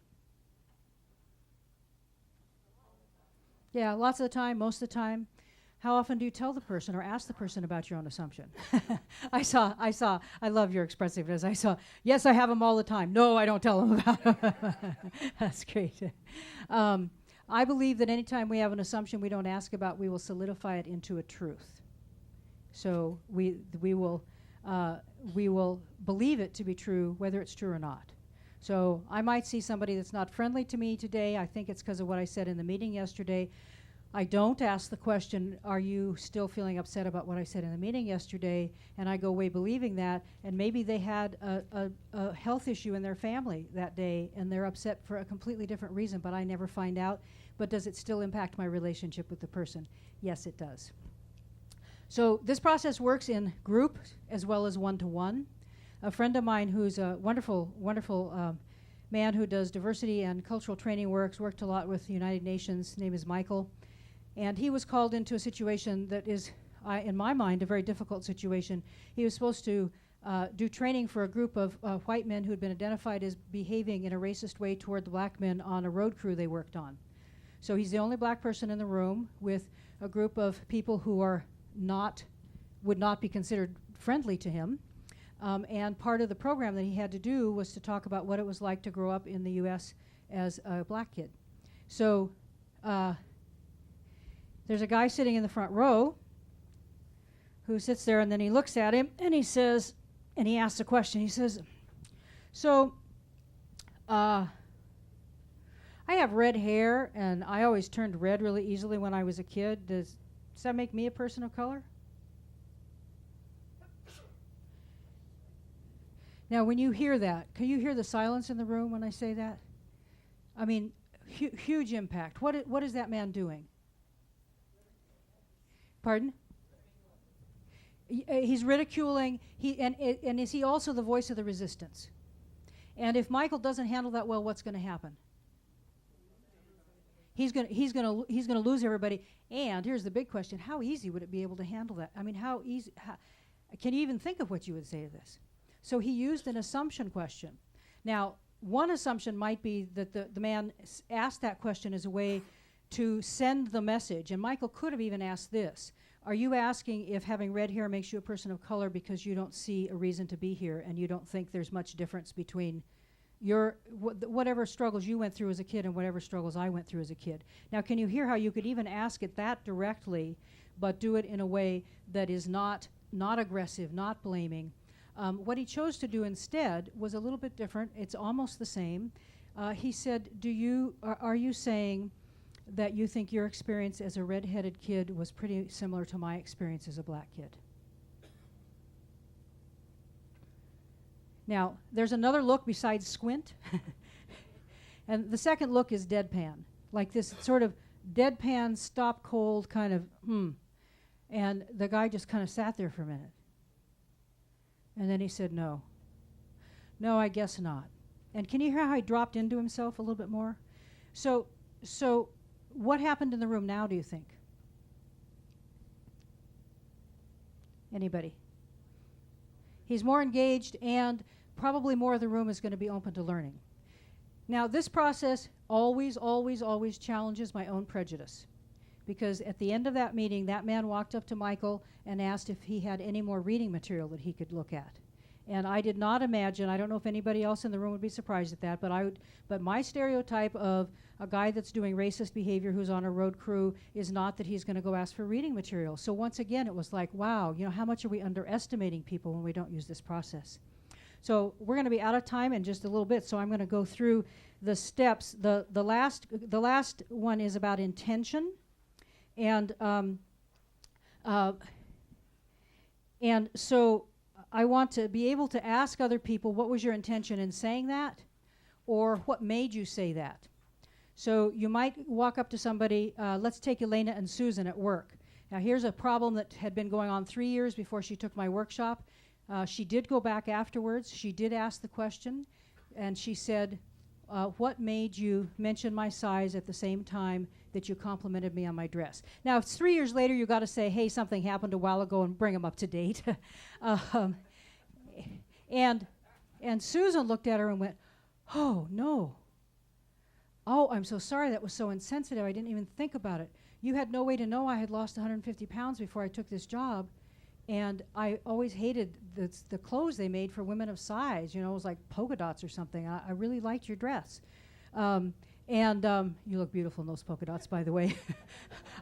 Yeah, lots of the time, most of the time. How often do you tell the person or ask the person about your own assumption? I love your expressiveness. Yes, I have them all the time. No, I don't tell them about them. That's great. I believe that anytime we have an assumption we don't ask about, we will solidify it into a truth. So we will believe it to be true, whether it's true or not. So I might see somebody that's not friendly to me today. I think it's because of what I said in the meeting yesterday. I don't ask the question, are you still feeling upset about what I said in the meeting yesterday? And I go away believing that, and maybe they had a health issue in their family that day, and they're upset for a completely different reason, but I never find out. But does it still impact my relationship with the person? Yes, it does. So this process works in group as well as one-to-one. A friend of mine who's a wonderful, wonderful man who does diversity and cultural training worked a lot with the United Nations. His name is Michael. And he was called into a situation that is, in my mind, a very difficult situation. He was supposed to do training for a group of white men who had been identified as behaving in a racist way toward the black men on a road crew they worked on. So he's the only black person in the room with a group of people who would not be considered friendly to him. And part of the program that he had to do was to talk about what it was like to grow up in the U.S. as a black kid. So there's a guy sitting in the front row who sits there, and then he looks at him, and he says, and he asks a question. He says, so I have red hair, and I always turned red really easily when I was a kid. Does that make me a person of color? Now, when you hear that, can you hear the silence in the room when I say that? I mean, huge impact. What is that man doing? Pardon? He's ridiculing. And is he also the voice of the resistance? And if Michael doesn't handle that well, what's going to happen? He's going to lose everybody. And here's the big question: how easy would it be able to handle that? I mean, how easy? Can you even think of what you would say to this? So he used an assumption question. Now, one assumption might be that the man asked that question as a way to send the message. And Michael could have even asked this: are you asking if having red hair makes you a person of color because you don't see a reason to be here and you don't think there's much difference between your whatever struggles you went through as a kid and whatever struggles I went through as a kid? Now, can you hear how you could even ask it that directly, but do it in a way that is not aggressive, not blaming? What he chose to do instead was a little bit different. It's almost the same. He said, are you saying that you think your experience as a red-headed kid was pretty similar to my experience as a black kid? Now, there's another look besides squint. And the second look is deadpan, like this sort of deadpan, stop cold kind of, And the guy just kind of sat there for a minute. And then he said, no. No, I guess not. And can you hear how he dropped into himself a little bit more? So what happened in the room now, do you think? Anybody? He's more engaged, and probably more of the room is going to be open to learning. Now, this process always, always, always challenges my own prejudice. Because at the end of that meeting, that man walked up to Michael and asked if he had any more reading material that he could look at. And I did not imagine, I don't know if anybody else in the room would be surprised at that, but my stereotype of a guy that's doing racist behavior who's on a road crew is not that he's going to go ask for reading material. So once again, it was like, wow, how much are we underestimating people when we don't use this process? So we're going to be out of time in just a little bit, so I'm going to go through the steps. The last one is about intention. And so I want to be able to ask other people, what was your intention in saying that? Or what made you say that? So you might walk up to somebody, let's take Elena and Susan at work. Now here's a problem that had been going on 3 years before she took my workshop. She did go back afterwards. She did ask the question, and she said, what made you mention my size at the same time that you complimented me on my dress? Now, if it's 3 years later, you got to say, hey, something happened a while ago, and bring them up to date. And Susan looked at her and went, oh, no. Oh, I'm so sorry. That was so insensitive. I didn't even think about it. You had no way to know I had lost 150 pounds before I took this job. And I always hated the clothes they made for women of size. It was like polka dots or something. I really liked your dress. And you look beautiful in those polka dots, by the way.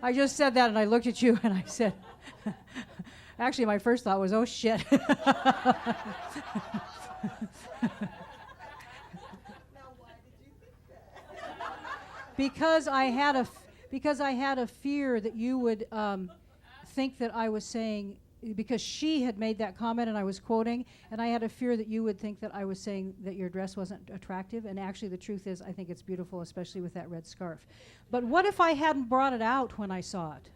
I just said that, and I looked at you, and I said, actually, my first thought was, oh, shit. Now, why did you think that? Because I had a fear that you would think that I was saying, because she had made that comment and I was quoting, and I had a fear that you would think that I was saying that your dress wasn't attractive, and actually the truth is I think it's beautiful, especially with that red scarf. But what if I hadn't brought it out when I saw it?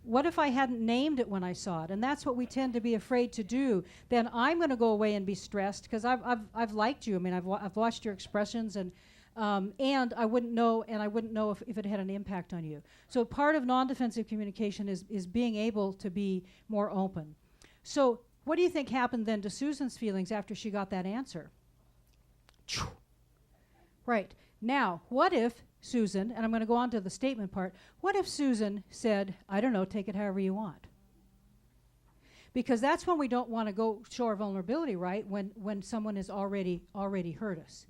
What if I hadn't named it when I saw it? And that's what we tend to be afraid to do. Then I'm going to go away and be stressed because I've liked you. I mean, I've watched your expressions, and I wouldn't know, if it had an impact on you. So part of non-defensive communication is being able to be more open. So what do you think happened then to Susan's feelings after she got that answer? Right. Now, what if Susan, and I'm going to go on to the statement part, what if Susan said, I don't know, take it however you want? Because that's when we don't want to go show our vulnerability, right? When someone has already hurt us.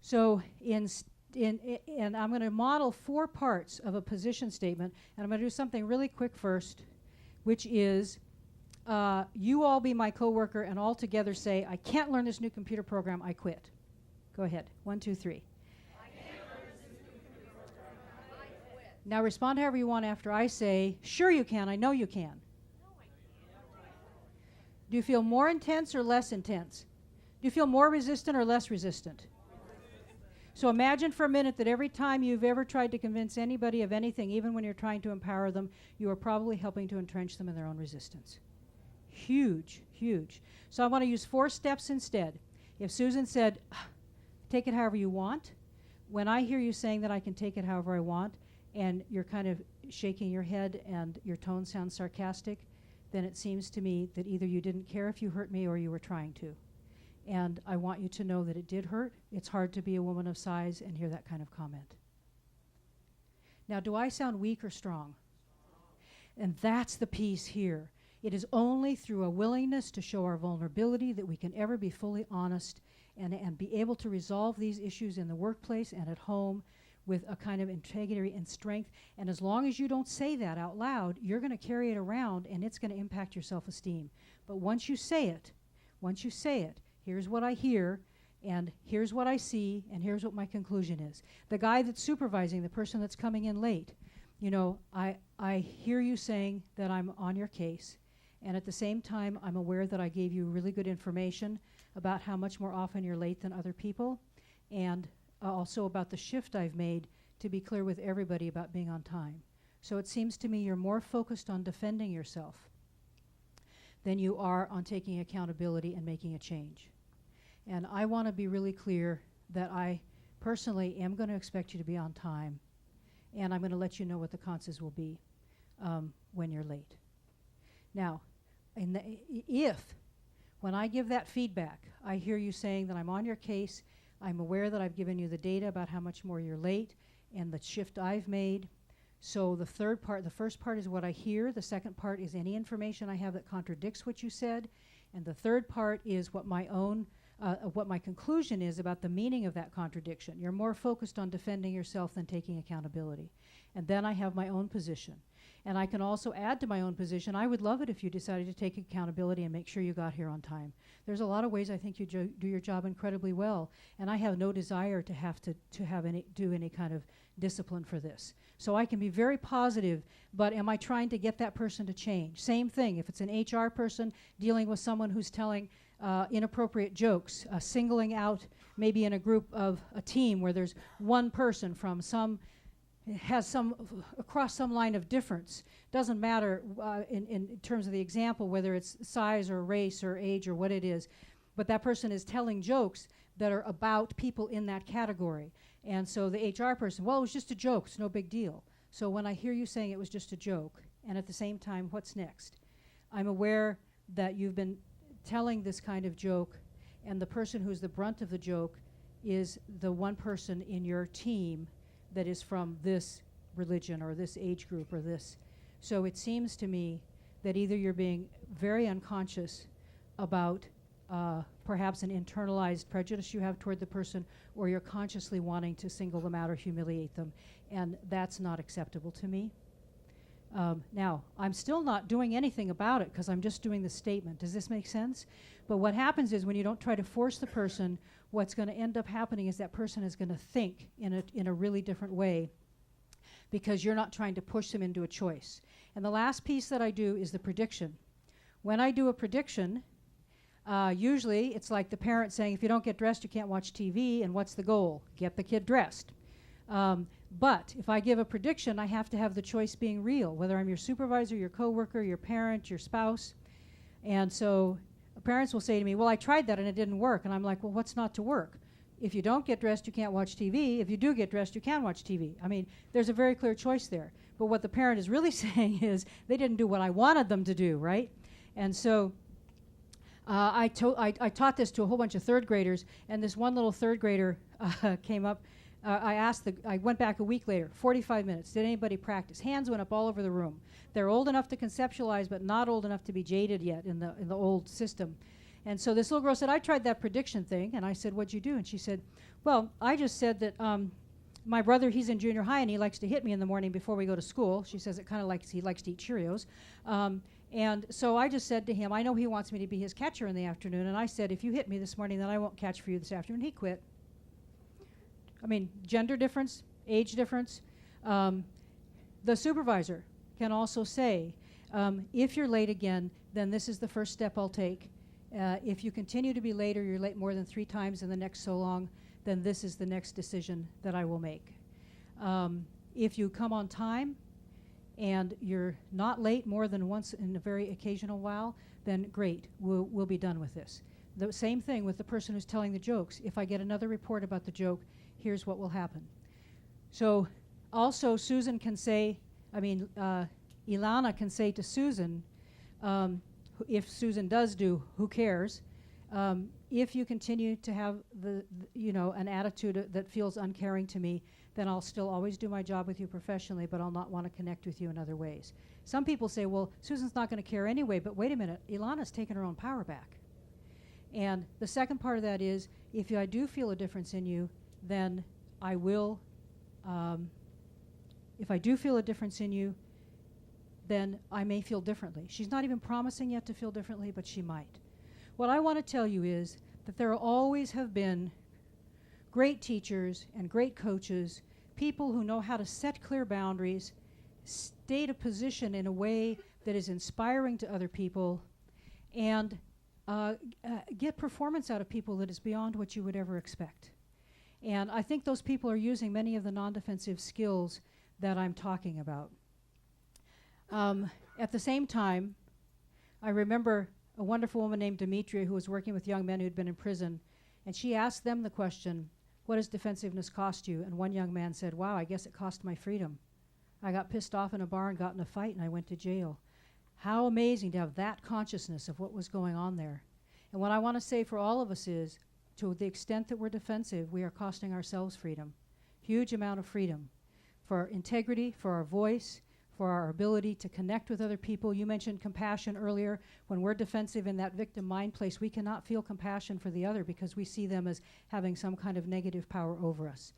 So and I'm going to model 4 parts of a position statement, and I'm going to do something really quick first, which is you all be my coworker and all together say, I can't learn this new computer program, I quit. Go ahead. 1, 2, 3. I can't learn this new computer program, I quit. Now respond however you want after I say, sure you can, I know you can. No, I can't. Do you feel more intense or less intense? Do you feel more resistant or less resistant? So imagine for a minute that every time you've ever tried to convince anybody of anything, even when you're trying to empower them, you are probably helping to entrench them in their own resistance. Huge, huge. So I want to use 4 steps instead. If Susan said, take it however you want, when I hear you saying that I can take it however I want, and you're kind of shaking your head and your tone sounds sarcastic, then it seems to me that either you didn't care if you hurt me or you were trying to. And I want you to know that it did hurt. It's hard to be a woman of size and hear that kind of comment. Now, do I sound weak or strong? And that's the piece here. It is only through a willingness to show our vulnerability that we can ever be fully honest and be able to resolve these issues in the workplace and at home with a kind of integrity and strength. And as long as you don't say that out loud, you're going to carry it around and it's going to impact your self-esteem. But once you say it, here's what I hear, and here's what I see, and here's what my conclusion is. The guy that's supervising, the person that's coming in late, you know, I hear you saying that I'm on your case, and at the same time, I'm aware that I gave you really good information about how much more often you're late than other people, and also about the shift I've made to be clear with everybody about being on time. So it seems to me you're more focused on defending yourself than you are on taking accountability and making a change. And I want to be really clear that I personally am going to expect you to be on time, and I'm going to let you know what the consequences will be when you're late. Now, if when I give that feedback, I hear you saying that I'm on your case, I'm aware that I've given you the data about how much more you're late and the shift I've made. So the first part is what I hear. The second part is any information I have that contradicts what you said. And the third part is what my conclusion is about the meaning of that contradiction. You're more focused on defending yourself than taking accountability. And then I have my own position. And I can also add to my own position, I would love it if you decided to take accountability and make sure you got here on time. There's a lot of ways I think you do your job incredibly well, and I have no desire to have to do any kind of discipline for this. So I can be very positive, but am I trying to get that person to change? Same thing, if it's an HR person dealing with someone who's telling inappropriate jokes, singling out maybe in a group of a team where there's one person from across some line of difference. Doesn't matter in terms of the example whether it's size or race or age or what it is, but that person is telling jokes that are about people in that category. And so the HR person, well, it was just a joke, it's no big deal. So when I hear you saying it was just a joke, and at the same time, what's next? I'm aware that you've been telling this kind of joke, and the person who's the brunt of the joke is the one person in your team that is from this religion or this age group or this. So it seems to me that either you're being very unconscious about perhaps an internalized prejudice you have toward the person, or you're consciously wanting to single them out or humiliate them, and that's not acceptable to me. Now, I'm still not doing anything about it because I'm just doing the statement. Does this make sense? But what happens is when you don't try to force the person, what's going to end up happening is that person is going to think in a really different way because you're not trying to push them into a choice. And the last piece that I do is the prediction. When I do a prediction, usually it's like the parent saying, if you don't get dressed, you can't watch TV, and what's the goal? Get the kid dressed. But if I give a prediction, I have to have the choice being real, whether I'm your supervisor, your coworker, your parent, your spouse. And so parents will say to me, well, I tried that and it didn't work. And I'm like, well, what's not to work? If you don't get dressed, you can't watch TV. If you do get dressed, you can watch TV. I mean, there's a very clear choice there. But what the parent is really saying is they didn't do what I wanted them to do, right? And so I taught this to a whole bunch of third graders, and this one little third grader came up. I went back a week later, 45 minutes. Did anybody practice? Hands went up all over the room. They're old enough to conceptualize, but not old enough to be jaded yet in the old system. And so this little girl said, I tried that prediction thing. And I said, what'd you do? And she said, well, I just said that my brother, he's in junior high, and he likes to hit me in the morning before we go to school. She says it kind of like he likes to eat Cheerios. And so I just said to him, I know he wants me to be his catcher in the afternoon. And I said, if you hit me this morning, then I won't catch for you this afternoon. He quit. I mean, gender difference, age difference. The supervisor can also say, if you're late again, then this is the first step I'll take. If you continue to be late or you're late more than 3 times in the next so long, then this is the next decision that I will make. If you come on time and you're not late more than once in a very occasional while, then great, we'll be done with this. The same thing with the person who's telling the jokes. If I get another report about the joke, here's what will happen. So also Susan can say, Ilana can say to Susan, if Susan does do, who cares? If you continue to have an attitude that feels uncaring to me, then I'll still always do my job with you professionally, but I'll not want to connect with you in other ways. Some people say, well, Susan's not going to care anyway, but wait a minute, Ilana's taken her own power back. And the second part of that is, if I do feel a difference in you, then I will, if I do feel a difference in you, then I may feel differently. She's not even promising yet to feel differently, but she might. What I want to tell you is that there always have been great teachers and great coaches, people who know how to set clear boundaries, state a position in a way that is inspiring to other people, and get performance out of people that is beyond what you would ever expect. And I think those people are using many of the non-defensive skills that I'm talking about. At the same time, I remember a wonderful woman named Demetria who was working with young men who'd been in prison, and she asked them the question, what does defensiveness cost you? And one young man said, wow, I guess it cost my freedom. I got pissed off in a bar and got in a fight and I went to jail. How amazing to have that consciousness of what was going on there. And what I want to say for all of us is, to the extent that we're defensive, we are costing ourselves freedom. Huge amount of freedom. For our integrity, for our voice, for our ability to connect with other people. You mentioned compassion earlier. When we're defensive in that victim mind place, we cannot feel compassion for the other because we see them as having some kind of negative power over us.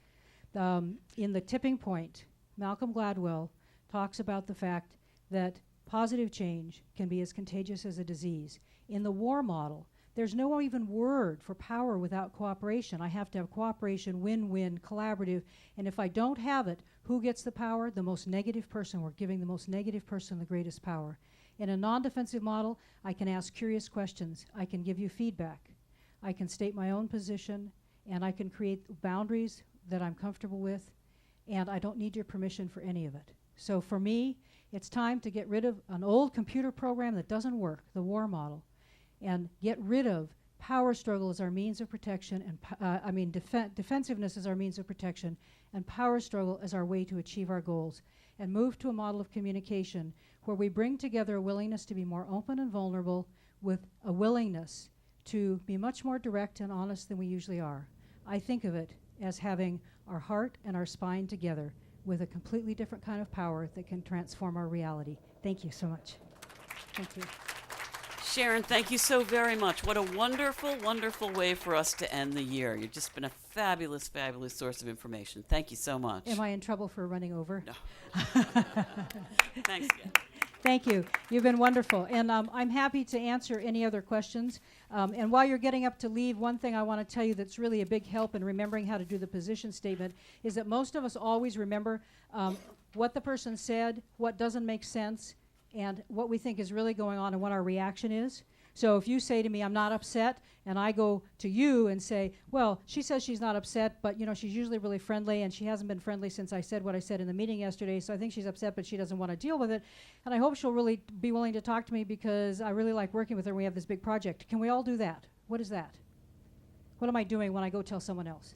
In The Tipping Point, Malcolm Gladwell talks about the fact that positive change can be as contagious as a disease. In the war model, there's no even word for power without cooperation. I have to have cooperation, win-win, collaborative, and if I don't have it, who gets the power? The most negative person. We're giving the most negative person the greatest power. In a non-defensive model, I can ask curious questions. I can give you feedback. I can state my own position, and I can create boundaries that I'm comfortable with, and I don't need your permission for any of it. So for me, it's time to get rid of an old computer program that doesn't work, the war model, and get rid of power struggle as our means of protection, and defensiveness as our means of protection, and power struggle as our way to achieve our goals, and move to a model of communication where we bring together a willingness to be more open and vulnerable with a willingness to be much more direct and honest than we usually are. I think of it as having our heart and our spine together with a completely different kind of power that can transform our reality. Thank you so much. Thank you. Sharon, thank you so very much. What a wonderful, wonderful way for us to end the year. You've just been a fabulous, fabulous source of information. Thank you so much. Am I in trouble for running over? No. Thanks again. Thank you. You've been wonderful. And I'm happy to answer any other questions. And while you're getting up to leave, one thing I want to tell you that's really a big help in remembering how to do the position statement is that most of us always remember what the person said, what doesn't make sense, and what we think is really going on and what our reaction is. So if you say to me, I'm not upset, and I go to you and say, well, she says she's not upset, but she's usually really friendly, and she hasn't been friendly since I said what I said in the meeting yesterday, so I think she's upset, but she doesn't want to deal with it. And I hope she'll really be willing to talk to me because I really like working with her and we have this big project. Can we all do that? What is that? What am I doing when I go tell someone else?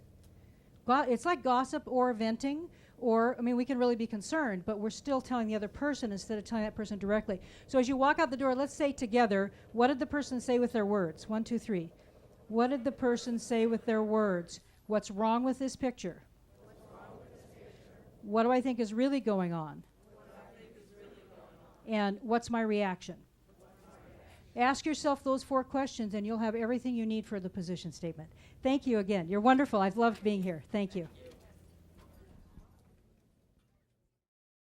It's like gossip or venting. Or, we can really be concerned, but we're still telling the other person instead of telling that person directly. So as you walk out the door, let's say together, what did the person say with their words? 1, 2, 3. What did the person say with their words? What's wrong with this picture? What do I think is really going on? And what's my reaction? Ask yourself those 4 questions, and you'll have everything you need for the position statement. Thank you again. You're wonderful. I've loved being here. Thank you.